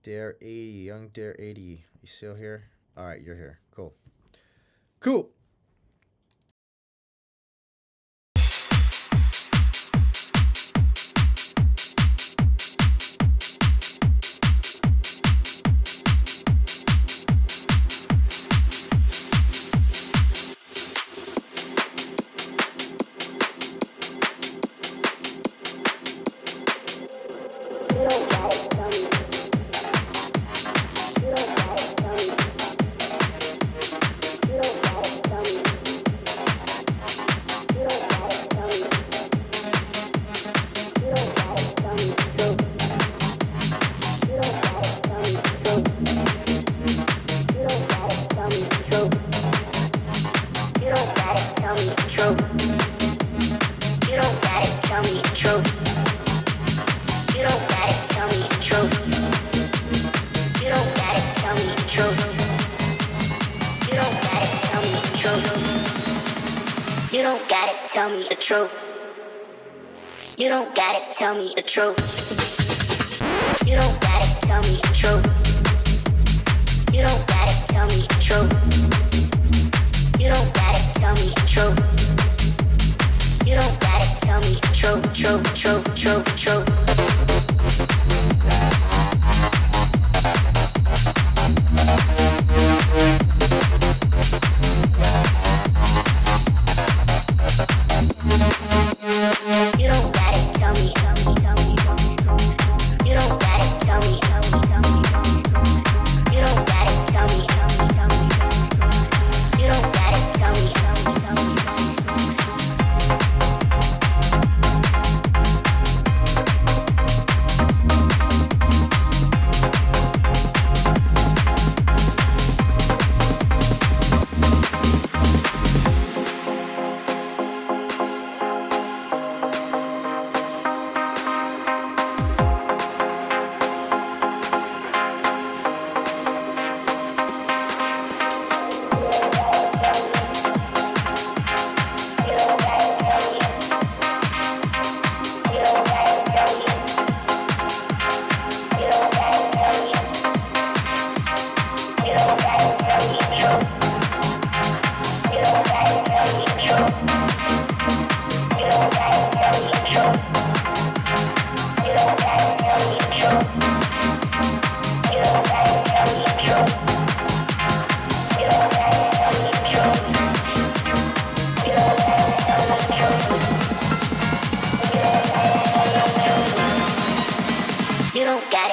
Dare 80, young Dare 80. You still here? All right, you're here. Cool. Tell me the truth. You don't gotta tell me the truth. You don't gotta tell me the truth. You don't gotta tell me the truth. You don't gotta tell me the truth. You don't gotta tell me the truth, truth, truth, truth, truth. You don't gotta tell me. You don't gotta tell me.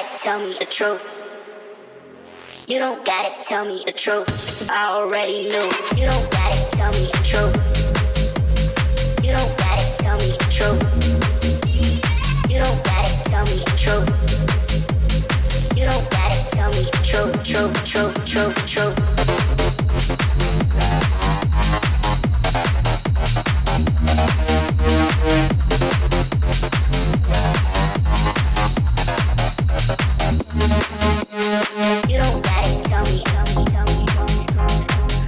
gotta tell me the truth. You don't gotta tell me the truth. I already knew. You don't gotta tell me the truth. You don't gotta tell me the truth. You don't gotta tell me the truth. You don't gotta tell me the truth, truth, truth, truth, truth. You don't gotta tell me, tell me, tell me, tell me, tell me.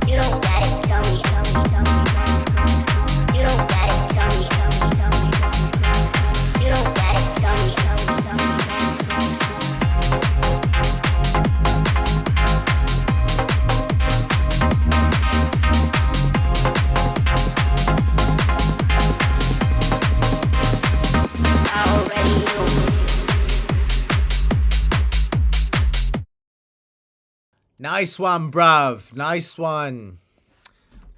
You don't gotta tell me, tell me, tell me, tell me. You don't gotta tell me, tell me, tell me, tell me. You don't gotta tell me, tell me, tell me, tell me. I already knew. Nice one, bruv. Nice one.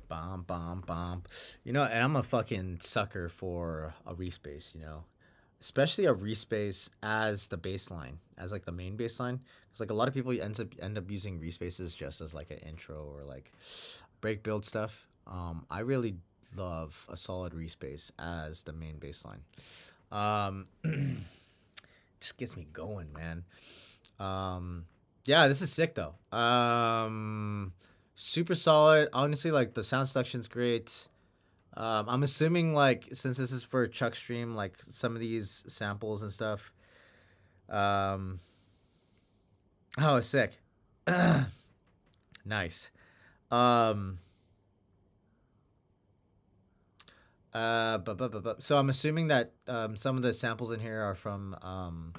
Bomb, bomb, bomb. You know, and I'm a fucking sucker for a respace, you know. Especially a respace as the baseline, as like the main baseline. Because like a lot of people end up using respaces just as like an intro or like break build stuff. I really love a solid respace as the main baseline. Just gets me going, man. Yeah, this is sick though. Super solid. Honestly, like the sound selection's great. I'm assuming like since this is for Chuck stream, like some of these samples and stuff. Oh, sick. Nice. So I'm assuming that some of the samples in here are from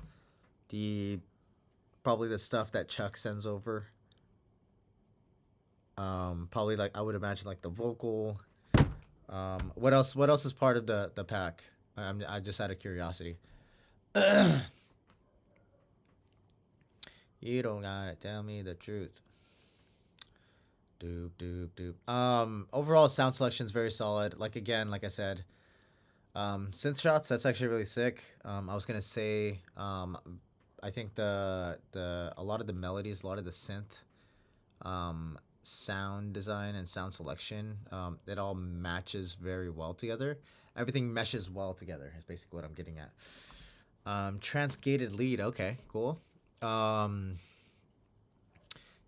the probably the stuff that Chuck sends over. Probably like I would imagine like the vocal. What else is part of the pack? I just out of curiosity. You don't gotta tell me the truth. Doop doop doop. Overall sound selection's very solid. Like again, like I said, synth shots, that's actually really sick. I was gonna say, I think a lot of the melodies, a lot of the synth, sound design and sound selection, it all matches very well together. Everything meshes well together is basically what I'm getting at. Transgated lead, okay, cool.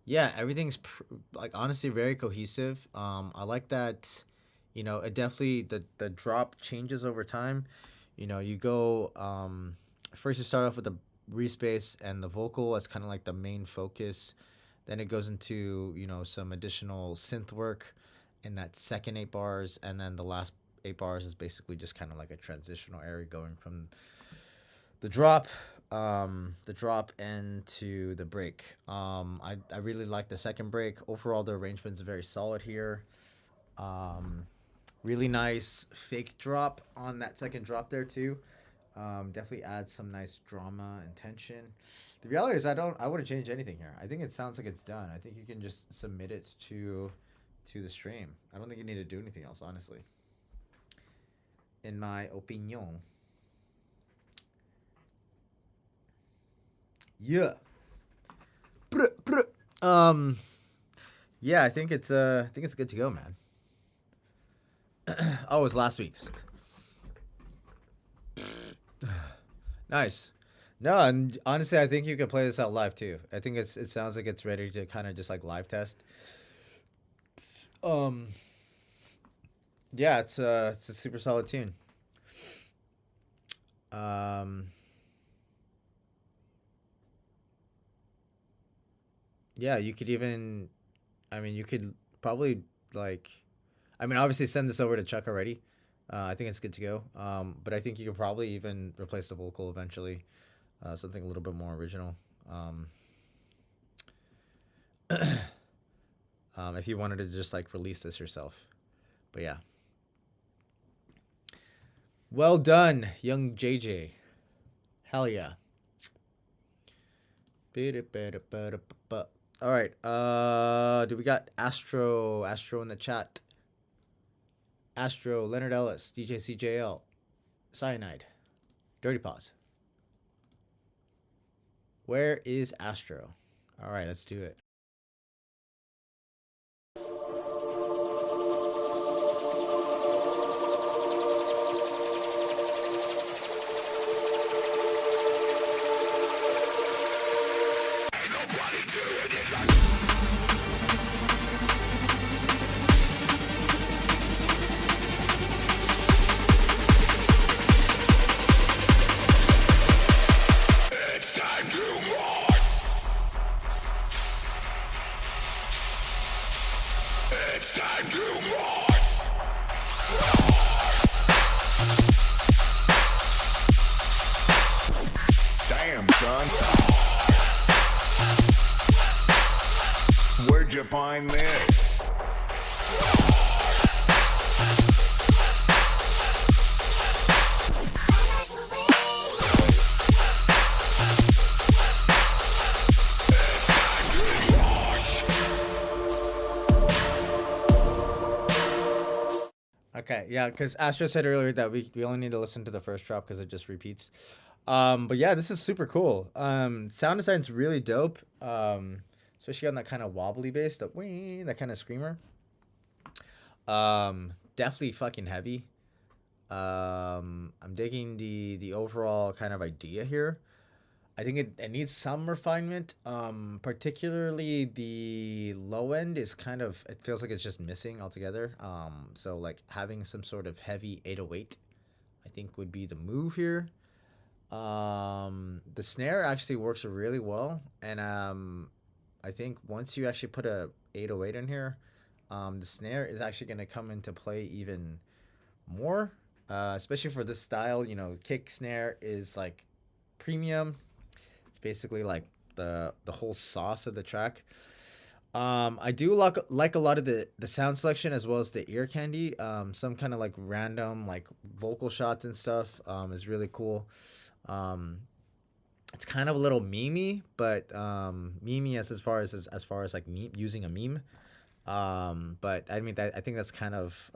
Yeah, everything's like honestly very cohesive. I like that, you know, it definitely the drop changes over time. You know, you go first you start off with the respace and the vocal as kind of like the main focus. Then it goes into, you know, some additional synth work in that second 8 bars, and then the last 8 bars is basically just kind of like a transitional area going from the drop into the break. I really like the second break. Overall, the arrangement's very solid here. Really nice fake drop on that second drop there too. Definitely adds some nice drama and tension. The reality is I wouldn't change anything here. I think it sounds like it's done. I think you can just submit it to the stream. I don't think you need to do anything else, honestly. In my opinion. Yeah. Yeah, I think it's good to go, man. Oh, it was last week's. Nice. No, and honestly, I think you could play this out live too. I think it sounds like it's ready to kind of just like live test. Yeah, it's a super solid tune. Yeah, you could even, I mean, you could probably like, I mean, obviously send this over to Chuck already. I think it's good to go. But I think you could probably even replace the vocal eventually. Something a little bit more original. If you wanted to just like release this yourself. But yeah. Well done, young JJ. Hell yeah. All right. Do we got Astro in the chat? Astro, Leonard Ellis, DJ CJL, Cyanide, Dirty Paws. Where is Astro? All right, let's do it. Damn, son. Where'd you find this? Okay, yeah, because Astro said earlier that we only need to listen to the first drop because it just repeats. But yeah, this is super cool. Sound design's really dope. Especially on that kind of wobbly bass, that kind of screamer. Definitely fucking heavy. I'm digging the overall kind of idea here. I think it needs some refinement. Particularly the low end is kind of, it feels like it's just missing altogether. So like having some sort of heavy 808, I think would be the move here. The snare actually works really well, and I think once you actually put a 808 in here, the snare is actually going to come into play even more, especially for this style. You know, kick snare is like premium. It's basically like the whole sauce of the track. I do like a lot of the sound selection as well as the ear candy. Some kind of like random like vocal shots and stuff is really cool. It's kind of a little memey, but memey as far as like using a meme. But I mean, I think that's kind of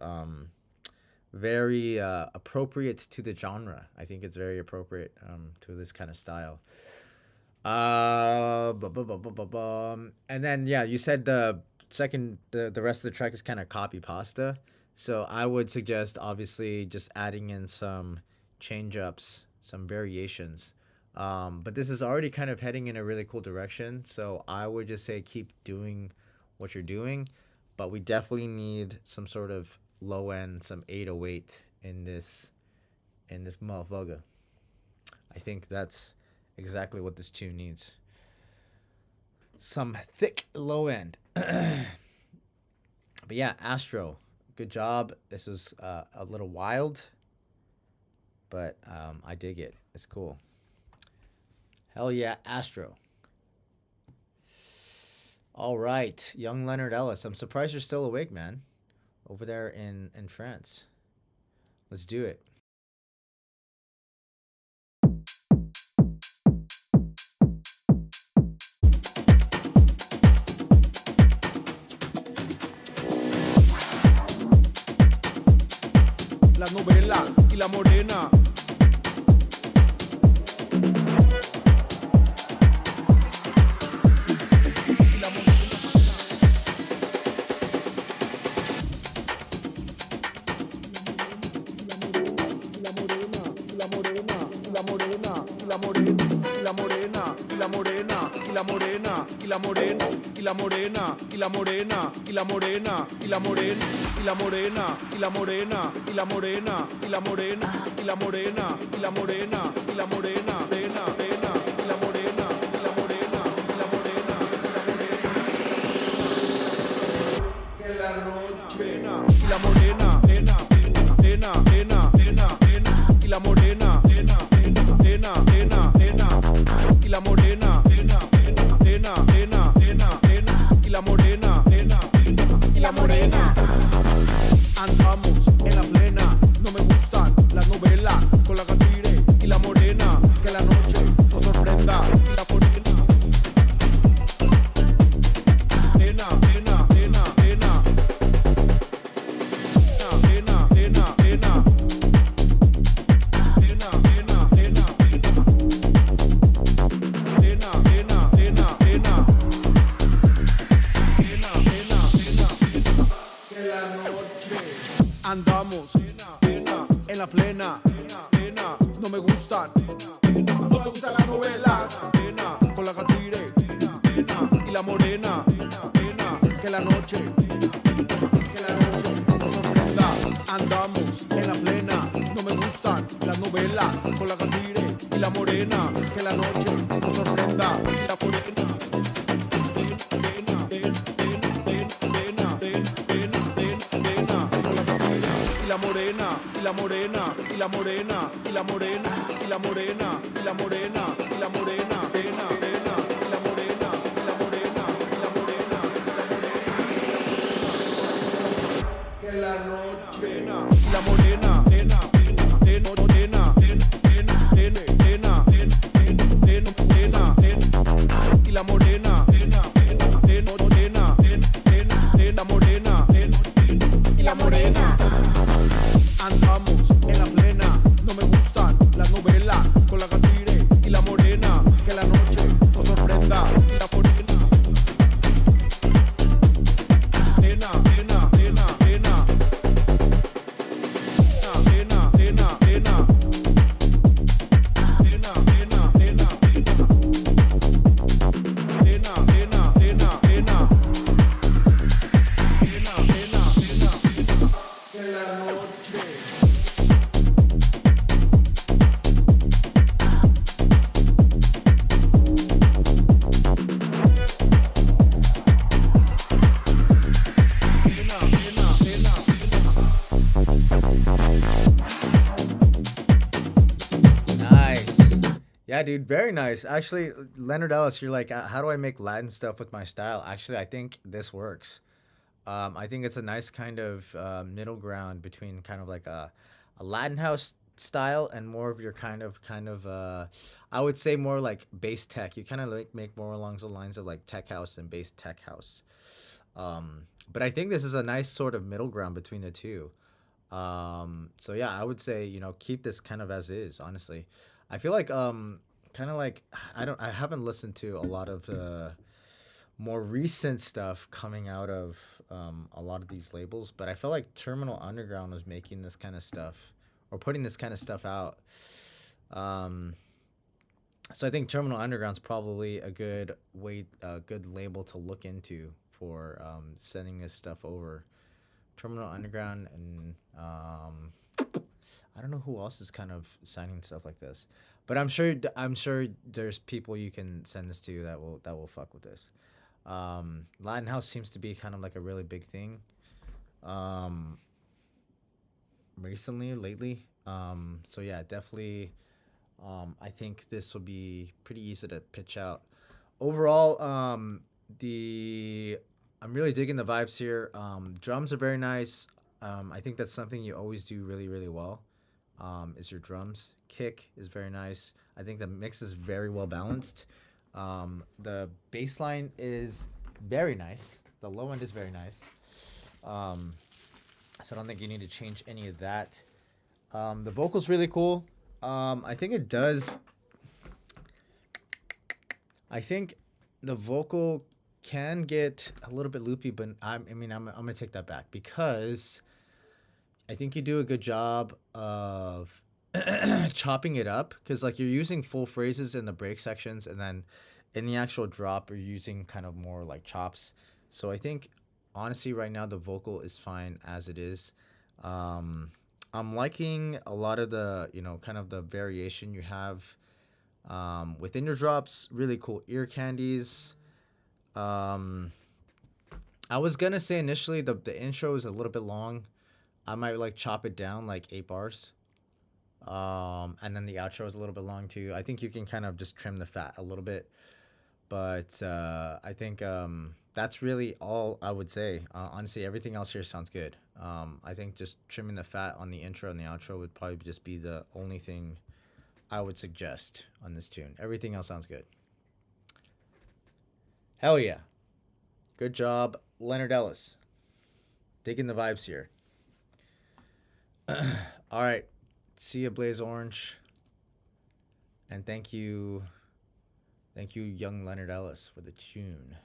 very appropriate to the genre. I think it's very appropriate to this kind of style. And then yeah, you said the rest of the track is kind of copy pasta. So I would suggest obviously just adding in some change ups, some variations. But this is already kind of heading in a really cool direction. So I would just say keep doing what you're doing, but we definitely need some sort of low end, some 808 in this motherfucker. I think that's exactly what this tune needs. Some thick low end. But yeah, Astro, good job. This was a little wild, but I dig it. It's cool. Hell yeah, Astro. All right, young Leonard Ellis. I'm surprised you're still awake, man. Over there in France. Let's do it. Las novelas y la morena. Y la morena, y la morena, y la morena, y la morena, y la morena, y la morena, y la morena, y la morena, y la morena, y la morena, y la morena, pena, pena, y la morena, y la morena, y la morena, y la morena, pena, y la morena, pena, pena, pena, pena, pena, y la morena, pena, pena, pena, pena, pena, y la morena, pena, pena, pena, pena, pena, pena, y la morena, pena, pena, y la morena. Andamos en la plena, no me gustan las novelas, con la gatire y la morena, que la noche la morena, que la noche nos sorprenda. Andamos en la plena, no me gustan las novelas con la catire y la morena, que la noche nos sorprenda. La morena, y la morena, y la morena, y la morena, y la morena, y la morena, y la morena, y la morena, pena, pena, y la morena, y la morena, y la morena, que la noche, y la morena, pena, pena, pena, pena, pena, pena, pena, pena, pena, pena, y la morena, pena, pena, pena, pena, pena, pena, morena, y la morena. Andamos en la plena, no me gustan las novelas con la catire y la morena, que la noche nos sorprenda. Y la morena, pena, pena, pena, pena, pena, pena, pena, pena, pena, pena, pena, pena, pena, pena, pena, que la noche. Nice. Yeah, dude, very nice. Actually, Leonard Ellis, you're like, how do I make Latin stuff with my style? Actually, I think this works. I think it's a nice kind of middle ground between kind of like a Latin house style and more of your kind of I would say more like bass tech. You kind of like make more along the lines of like tech house and bass tech house. But I think this is a nice sort of middle ground between the two. So yeah, I would say, you know, keep this kind of as is, honestly. I feel like kind of like I haven't listened to a lot of more recent stuff coming out of a lot of these labels, but I felt like Terminal Underground was making this kind of stuff or putting this kind of stuff out. So I think Terminal Underground's probably a good good label to look into for sending this stuff over. Terminal Underground and I don't know who else is kind of signing stuff like this, but I'm sure there's people you can send this to that will fuck with this. Latin house seems to be kind of like a really big thing lately. So yeah, definitely I think this will be pretty easy to pitch out. Overall, I'm really digging the vibes here. Drums are very nice. I think that's something you always do really, really well. Is your drums. Kick is very nice. I think the mix is very well balanced. The bass line is very nice. The low end is very nice. So I don't think you need to change any of that. The vocal's really cool. I think it does. I think the vocal can get a little bit loopy, but I'm gonna take that back because I think you do a good job of chopping it up, because like you're using full phrases in the break sections, and then in the actual drop you're using kind of more like chops. So I think honestly right now the vocal is fine as it is. I'm liking a lot of the, you know, kind of the variation you have within your drops. Really cool ear candies. I was gonna say initially the intro is a little bit long. I might like chop it down like 8 bars. And then the outro is a little bit long too. I think you can kind of just trim the fat a little bit. But I think that's really all I would say. Honestly, everything else here sounds good. I think just trimming the fat on the intro and the outro would probably just be the only thing I would suggest on this tune. Everything else sounds good. Hell yeah. Good job, Leonard Ellis. Digging the vibes here. All right. See ya, Blaze Orange. And thank you, young Leonard Ellis, for the tune.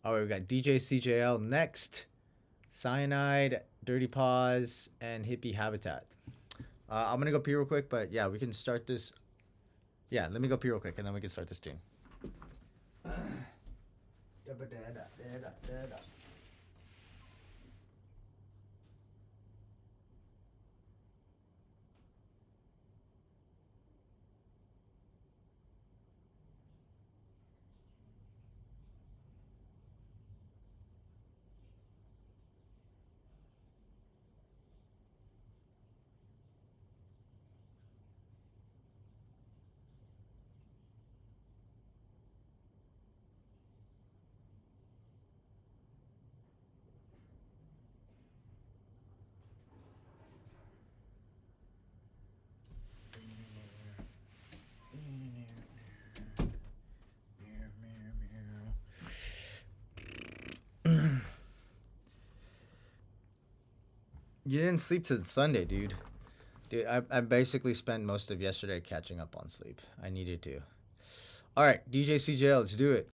All right, we got DJ CJL next. Cyanide, Dirty Paws, and Hippie Habitat. I'm going to go pee real quick, but yeah, we can start this. Yeah, let me go pee real quick, and then we can start this tune. You didn't sleep till Sunday, dude. Dude, I basically spent most of yesterday catching up on sleep. I needed to. All right, DJ CJL, let's do it.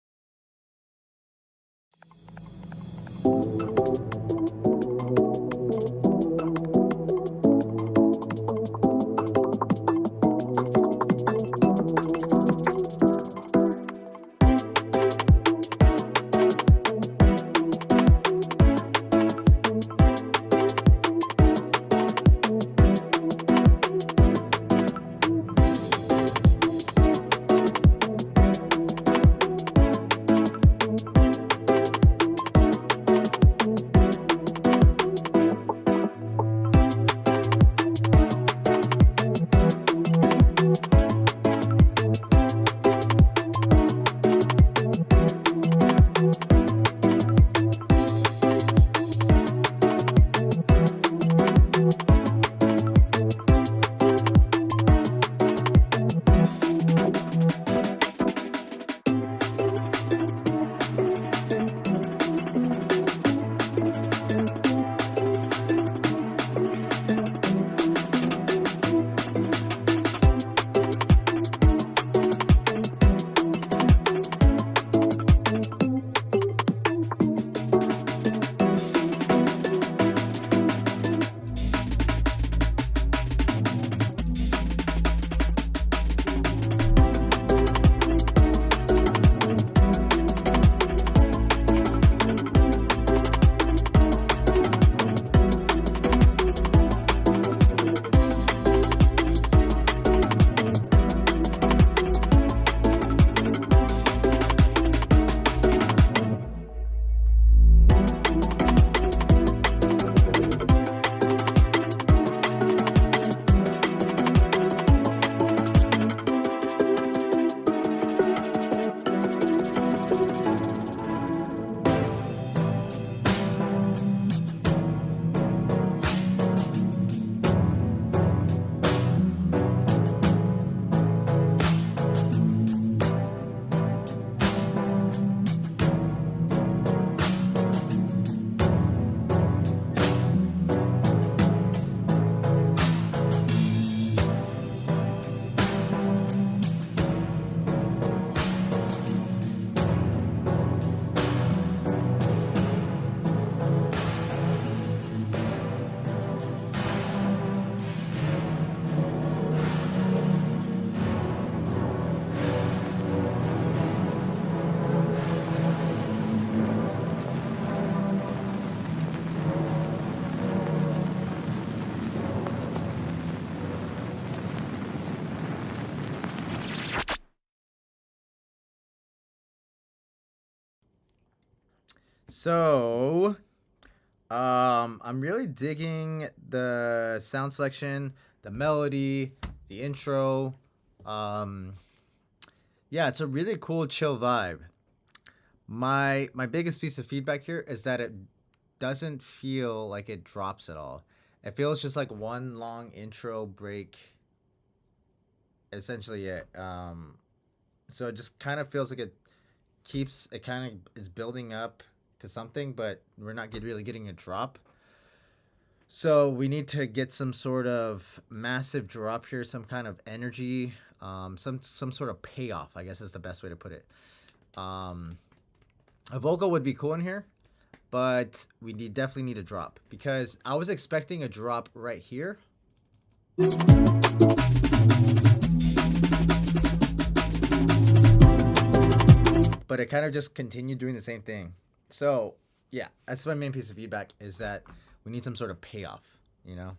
So, I'm really digging the sound selection, the melody, the intro. Yeah, it's a really cool, chill vibe. My biggest piece of feedback here is that it doesn't feel like it drops at all. It feels just like one long intro break. Essentially it. So it just kind of feels like it kind of is building up to something, but we're not really getting a drop. So we need to get some sort of massive drop here, some kind of energy, some sort of payoff, I guess is the best way to put it. A vocal would be cool in here, but we definitely need a drop, because I was expecting a drop right here. but it kind of just continued doing the same thing. So yeah, that's my main piece of feedback, is that we need some sort of payoff, you know.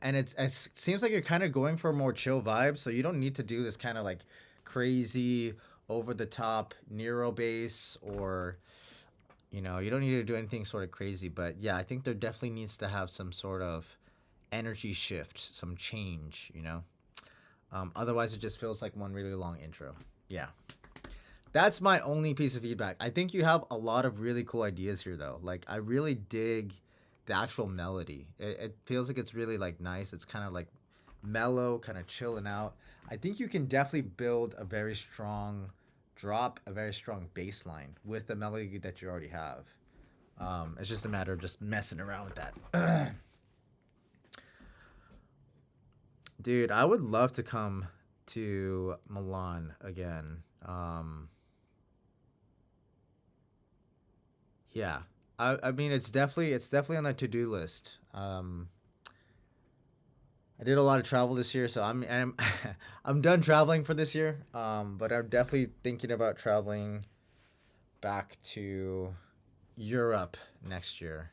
And it seems like you're kind of going for more chill vibes, so you don't need to do this kind of like crazy over the top Nero bass, or you know, you don't need to do anything sort of crazy. But yeah, I think there definitely needs to have some sort of energy shift, some change, you know. Otherwise it just feels like one really long intro. Yeah, that's my only piece of feedback. I think you have a lot of really cool ideas here though. Like, I really dig the actual melody. It feels like it's really like nice. It's kind of like mellow, kind of chilling out. I think you can definitely build a very strong drop, a very strong bass line with the melody that you already have. It's just a matter of just messing around with that. Dude, I would love to come to Milan again. Yeah. I mean, it's definitely on the to-do list. I did a lot of travel this year, so I'm I'm done traveling for this year. But I'm definitely thinking about traveling back to Europe next year.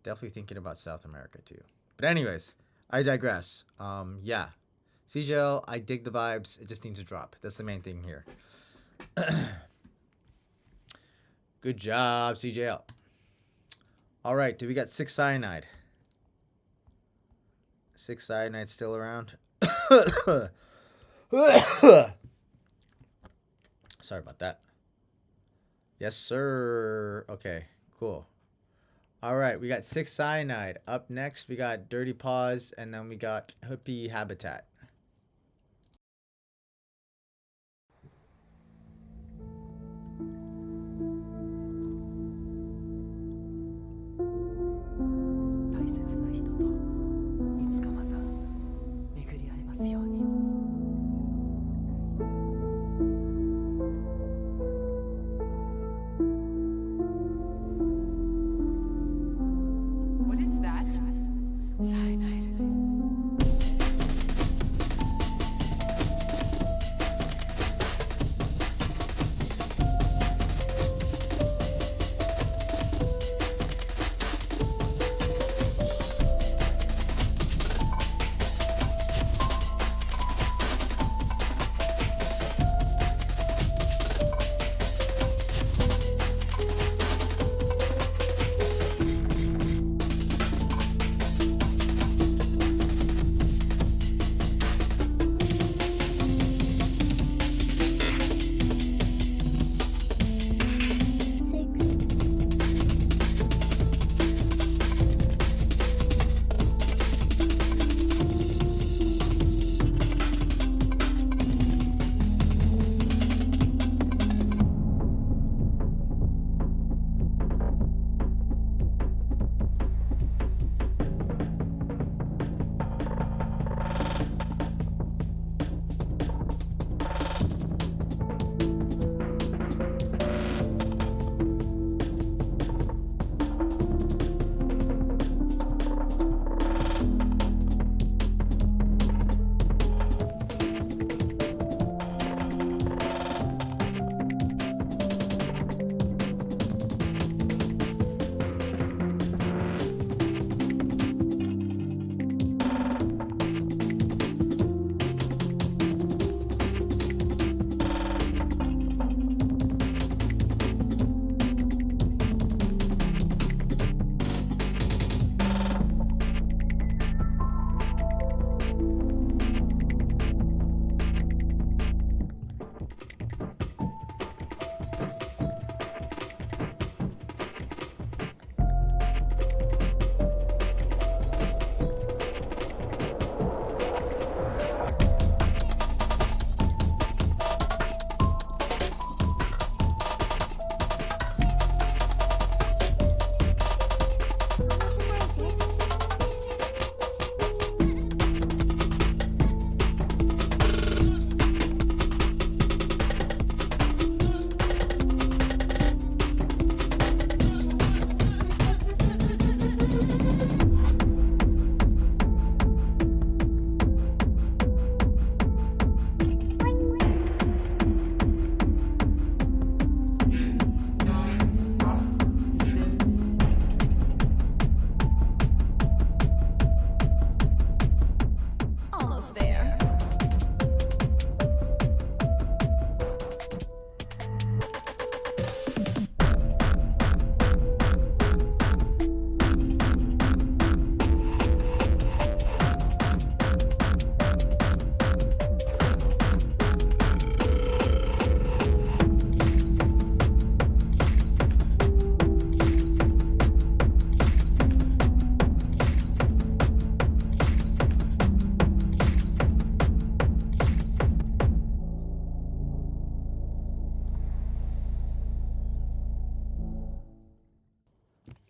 Definitely thinking about South America too. But anyways, I digress. Yeah, CJL, I dig the vibes. It just needs to drop. That's the main thing here. Good job, CJL. All right, do we got 6 Cyanide? 6 Cyanide still around? Sorry about that. Yes, sir. Okay, cool. All right, we got 6 Cyanide. Up next, we got Dirty Paws, and then we got Hippie Habitat. What is that? Cyanide.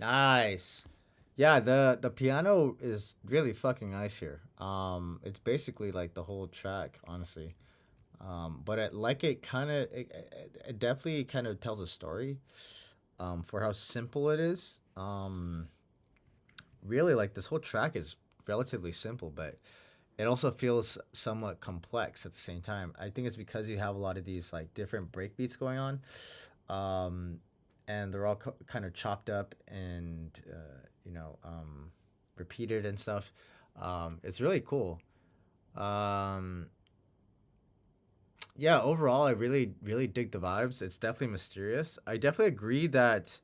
Nice. Yeah, the piano is really fucking nice here. It's basically like the whole track, honestly. But it like it kind of it definitely kind of tells a story. For how simple it is. Really like this whole track is relatively simple, but it also feels somewhat complex at the same time. I think it's because you have a lot of these like different breakbeats going on. And they're all kind of chopped up and repeated and stuff. It's really cool. Yeah, overall, I really really dig the vibes. It's definitely mysterious. I definitely agree that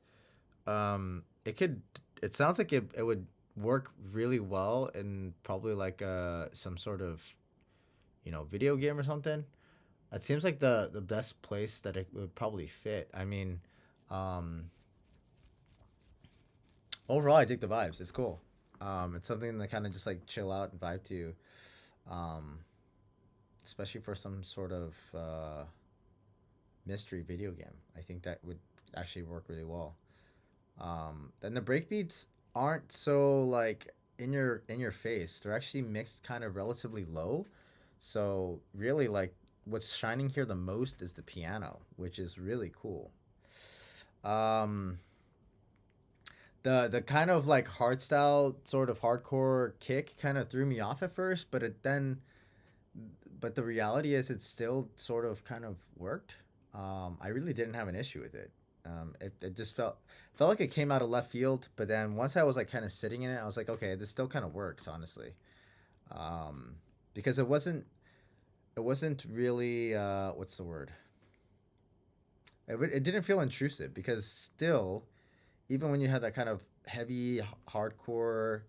it could. It sounds like it would work really well in probably like some sort of video game or something. It seems like the best place that it would probably fit. I mean, overall, I dig the vibes. It's cool. It's something to kind of just like chill out and vibe to, especially for some sort of mystery video game. I think that would actually work really well. Then the breakbeats aren't so like in your face. They're actually mixed kind of relatively low. So really like what's shining here the most is the piano, which is really cool. The kind of like hardstyle sort of hardcore kick kind of threw me off at first, but but the reality is it still sort of kind of worked. I really didn't have an issue with it. It just felt like it came out of left field, but then once I was like kind of sitting in it, I was like, okay, this still kind of works, honestly. Because it wasn't really what's the word? It didn't feel intrusive because still, even when you had that kind of heavy hardcore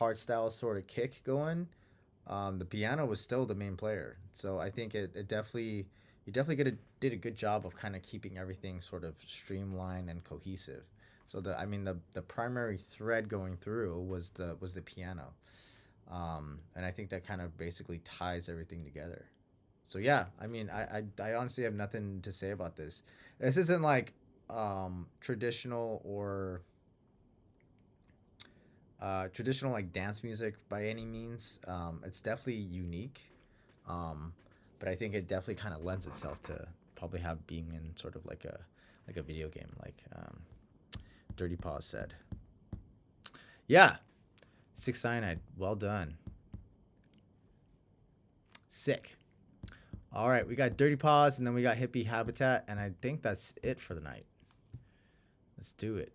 hardstyle sort of kick going, the piano was still the main player. So I think it definitely did a good job of kind of keeping everything sort of streamlined and cohesive. So the primary thread going through was the piano, and I think that kind of basically ties everything together. So yeah, I mean, I honestly have nothing to say about this. This isn't like traditional or traditional like dance music by any means. It's definitely unique, but I think it definitely kind of lends itself to probably have being in sort of like a video game, like Dirty Paws said. Yeah, 6 Cyanide, well done. Sick. All right, we got Dirty Paws, and then we got Hippie Habitat, and I think that's it for the night. Let's do it.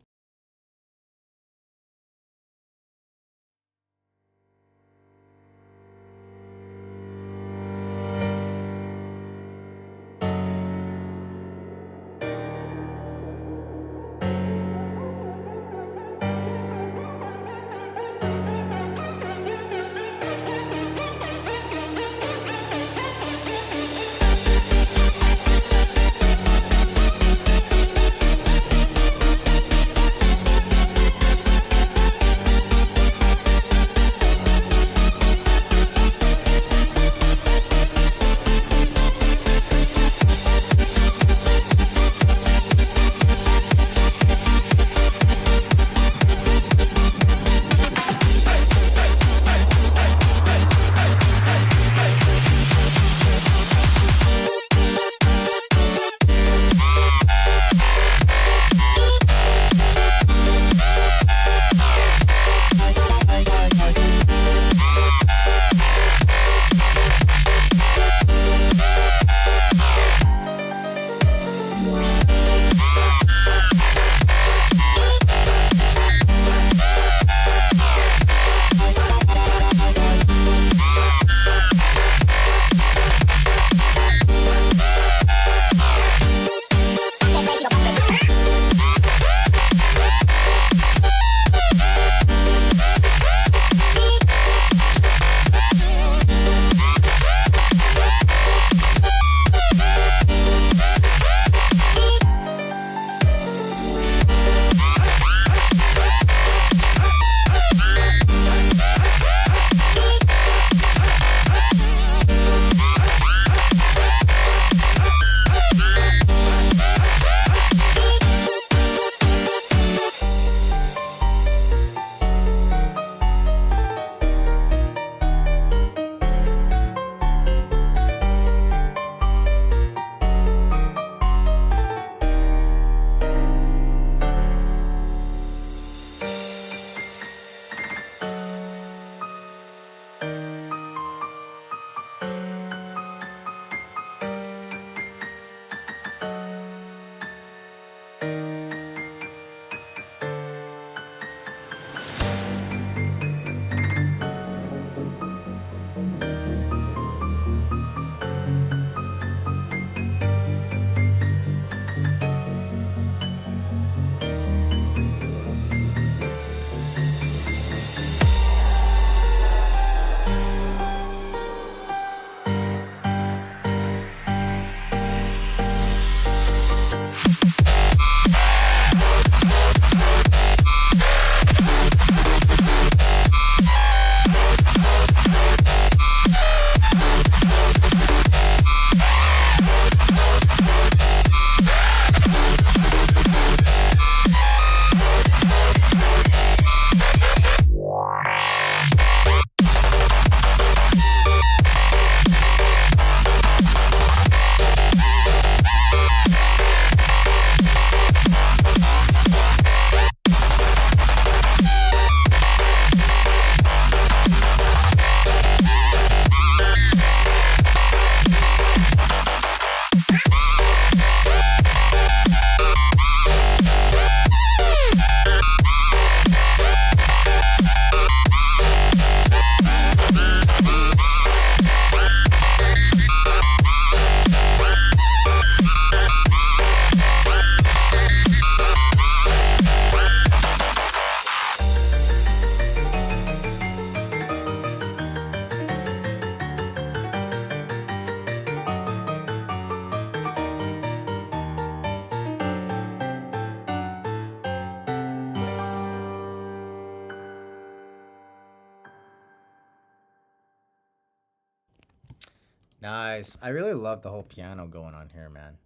Nice. I really love the whole piano going on here, man.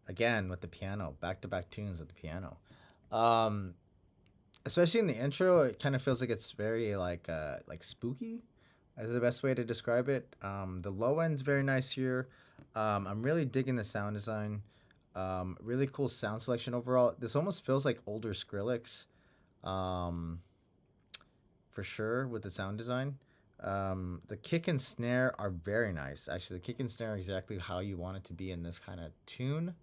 Again, with the piano, back-to-back tunes with the piano. Especially in the intro, it kind of feels like it's very like spooky, is the best way to describe it. The low end's very nice here. I'm really digging the sound design. Really cool sound selection overall. This almost feels like older Skrillex, for sure, with the sound design. The kick and snare are very nice. Actually, the kick and snare are exactly how you want it to be in this kind of tune.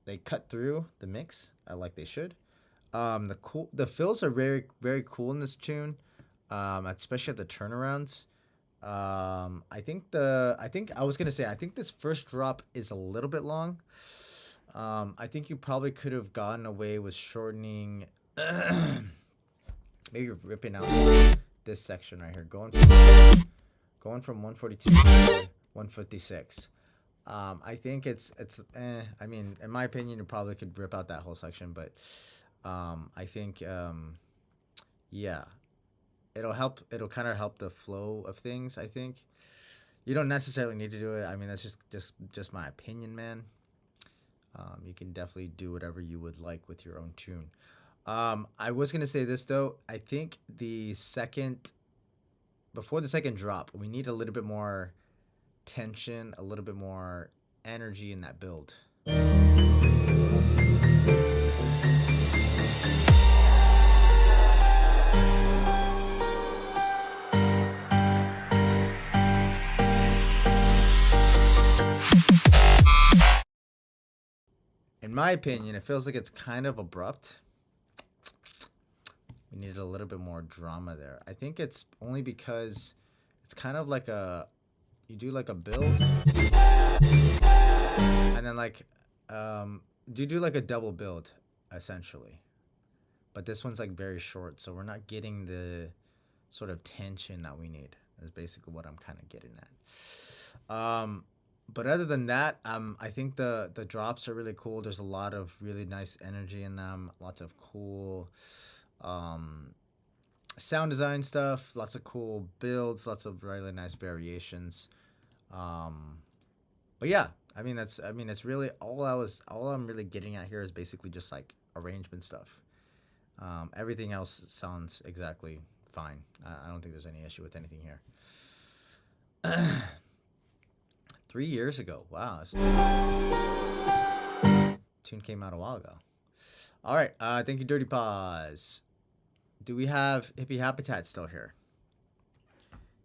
They cut through the mix, like they should. The fills are very, very cool in this tune, especially at the turnarounds. I think this first drop is a little bit long. I think you probably could have gotten away with shortening, maybe ripping out this section right here, going from 142 to 156. I think it's I mean, in my opinion, you probably could rip out that whole section, but I think yeah, it'll kind of help the flow of things. I think you don't necessarily need to do it. I mean, that's just my opinion, man. You can definitely do whatever you would like with your own tune. I was gonna say this though. I think before the second drop, we need a little bit more tension, a little bit more energy in that build. In my opinion, it feels like it's kind of abrupt. We needed a little bit more drama there. I think it's only because it's kind of like you do like a build and then like you do like a double build essentially, but this one's like very short, so we're not getting the sort of tension that we need, is basically what I'm kind of getting at. But other than that, I think the drops are really cool. There's a lot of really nice energy in them, lots of cool sound design stuff, lots of cool builds, lots of really nice variations. But yeah, it's really all I'm really getting at here is basically just like arrangement stuff. Everything else sounds exactly fine. I don't think there's any issue with anything here. 3 years ago. Wow. Tune came out a while ago. All right. Thank you, Dirty Paws. Do we have Hippie Habitat still here?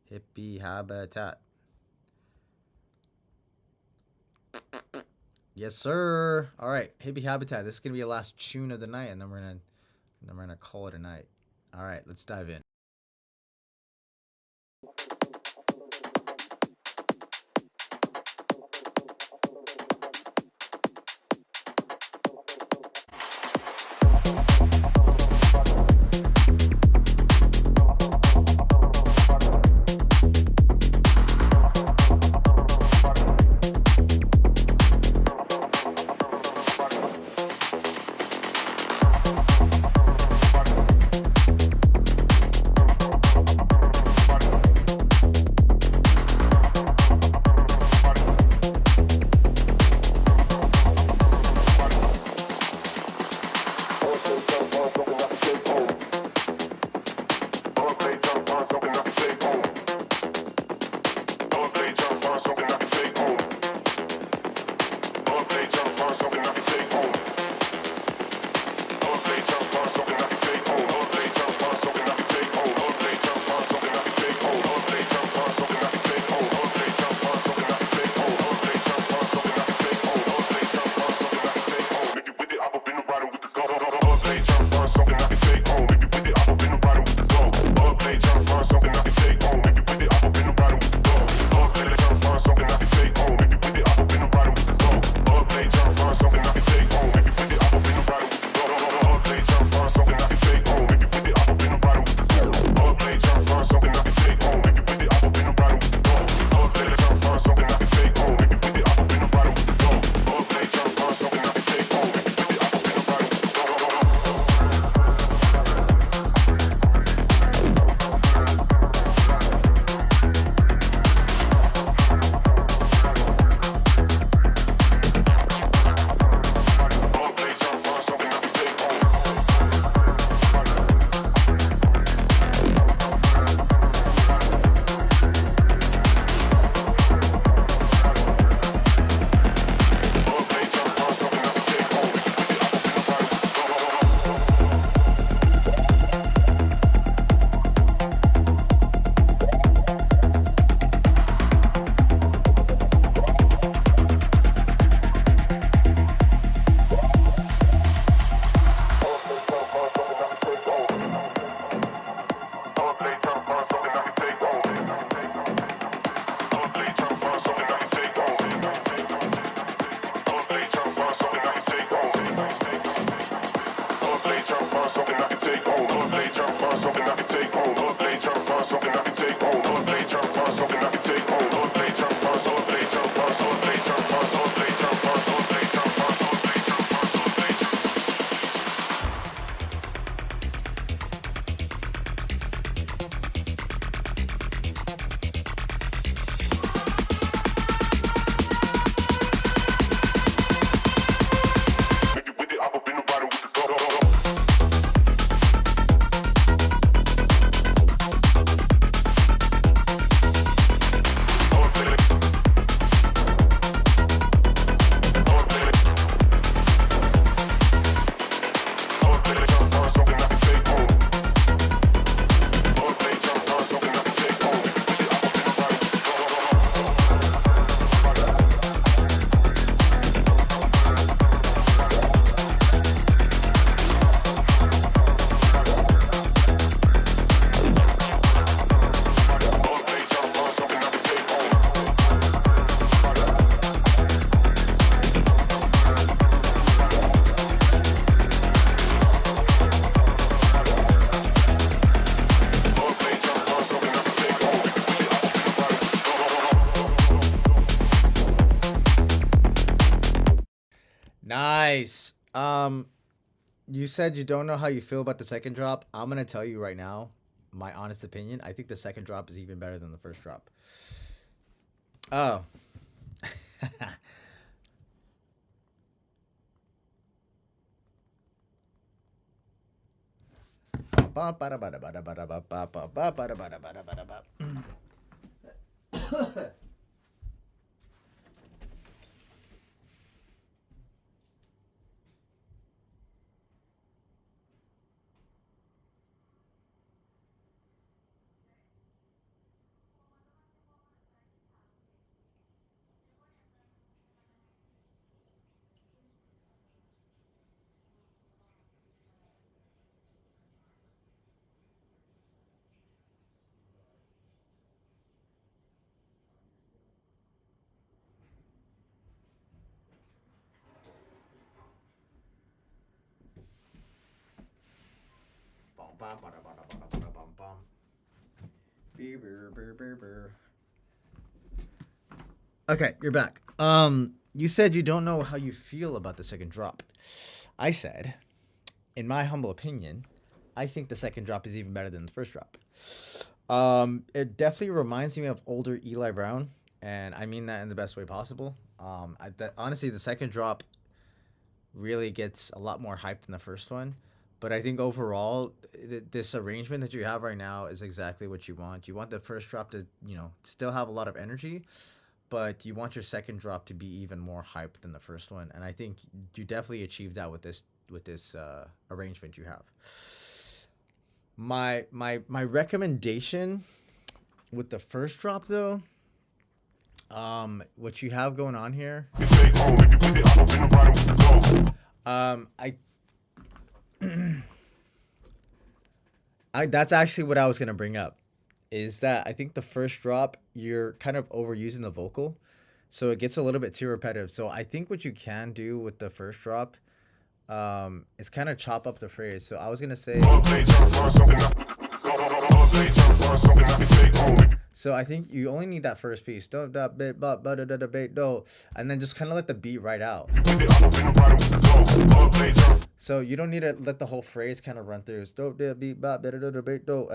Hippie Habitat. Yes, sir. All right, Hippie Habitat. This is gonna be the last tune of the night, and then we're gonna call it a night. All right, let's dive in. Nice. You said you don't know how you feel about the second drop. I'm gonna tell you right now, my honest opinion. I think the second drop is even better than the first drop. Oh. Okay, you're back. You said you don't know how you feel about the second drop. I said, in my humble opinion, I think the second drop is even better than the first drop. It definitely reminds me of older Eli Brown, and I mean that in the best way possible. Honestly, the second drop really gets a lot more hype than the first one. But I think overall, this arrangement that you have right now is exactly what you want. You want the first drop to, still have a lot of energy, but you want your second drop to be even more hyped than the first one. And I think you definitely achieved that with this arrangement you have. My recommendation with the first drop though, what you have going on here, that's actually what I was gonna bring up, is that I think the first drop you're kind of overusing the vocal, so it gets a little bit too repetitive. So I think what you can do with the first drop, is kind of chop up the phrase. So I was gonna say. So I think you only need that first piece, and then just kind of let the beat ride out. So you don't need to let the whole phrase kind of run through, and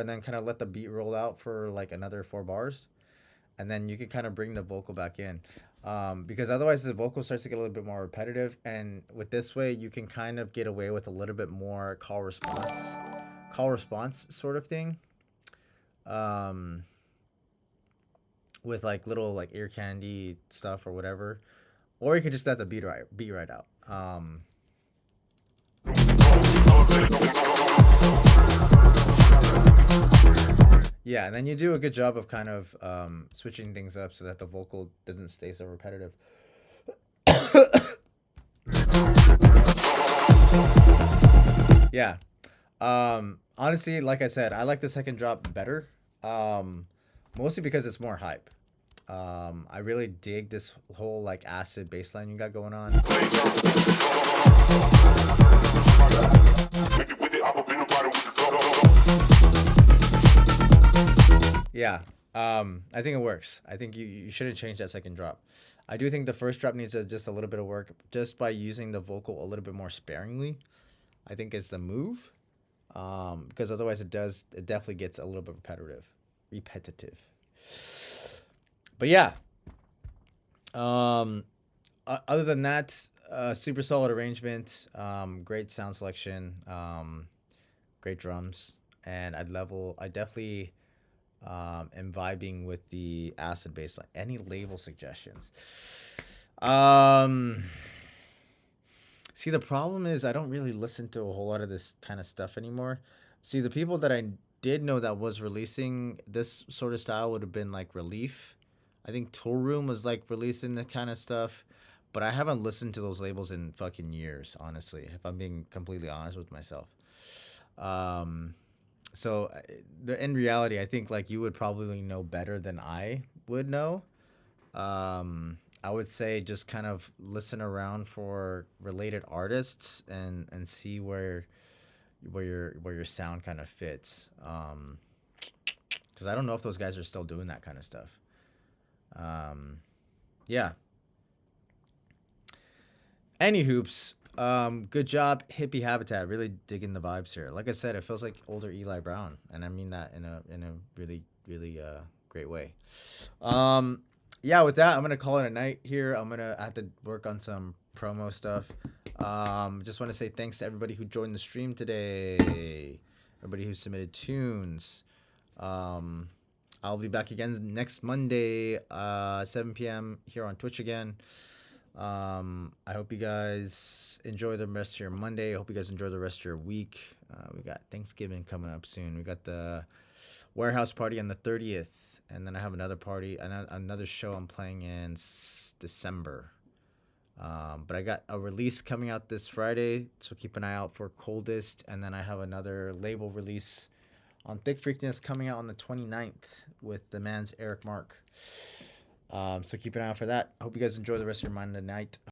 then kind of let the beat roll out for like another 4 bars, and then you can kind of bring the vocal back in, because otherwise the vocal starts to get a little bit more repetitive. And with this way, you can kind of get away with a little bit more call response sort of thing. With like little like ear candy stuff or whatever, or you could just let the beat right out. Yeah, and then you do a good job of kind of switching things up so that the vocal doesn't stay so repetitive. Yeah. Honestly, like I said, I like the second drop better. Mostly because it's more hype. I really dig this whole like acid bass line you got going on. Yeah, I think it works. I think you shouldn't change that second drop. I do think the first drop needs just a little bit of work, just by using the vocal a little bit more sparingly. I think is the move, because otherwise it definitely gets a little bit repetitive. But yeah, other than that, super solid arrangement, great sound selection, great drums, and I definitely am vibing with the acid bass line. Any label suggestions? See, the problem is I don't really listen to a whole lot of this kind of stuff anymore. See, the people that I did know that was releasing this sort of style would have been like Relief. I think Tool Room was like releasing the kind of stuff, but I haven't listened to those labels in fucking years, honestly, if I'm being completely honest with myself. So in reality, I think like you would probably know better than I would know. I would say just kind of listen around for related artists and see where your sound kind of fits. Because I don't know if those guys are still doing that kind of stuff. Yeah. Any hoops. Good job, Hippie Habitat. Really digging the vibes here. Like I said, it feels like older Eli Brown, and I mean that in a really great way. Yeah, with that, I'm gonna call it a night here. I'm gonna have to work on some promo stuff. Just want to say thanks to everybody who joined the stream today. Everybody who submitted tunes. I'll be back again next Monday, 7 p.m. here on Twitch again. I hope you guys enjoy the rest of your Monday. I hope you guys enjoy the rest of your week. We got Thanksgiving coming up soon. We got the warehouse party on the 30th, and then I have another party, another show I'm playing in December. But I got a release coming out this Friday, so keep an eye out for Coldest, and then I have another label release on Thick Freakness coming out on the 29th with the man's Eric Mark. So keep an eye out for that. Hope you guys enjoy the rest of your Monday night.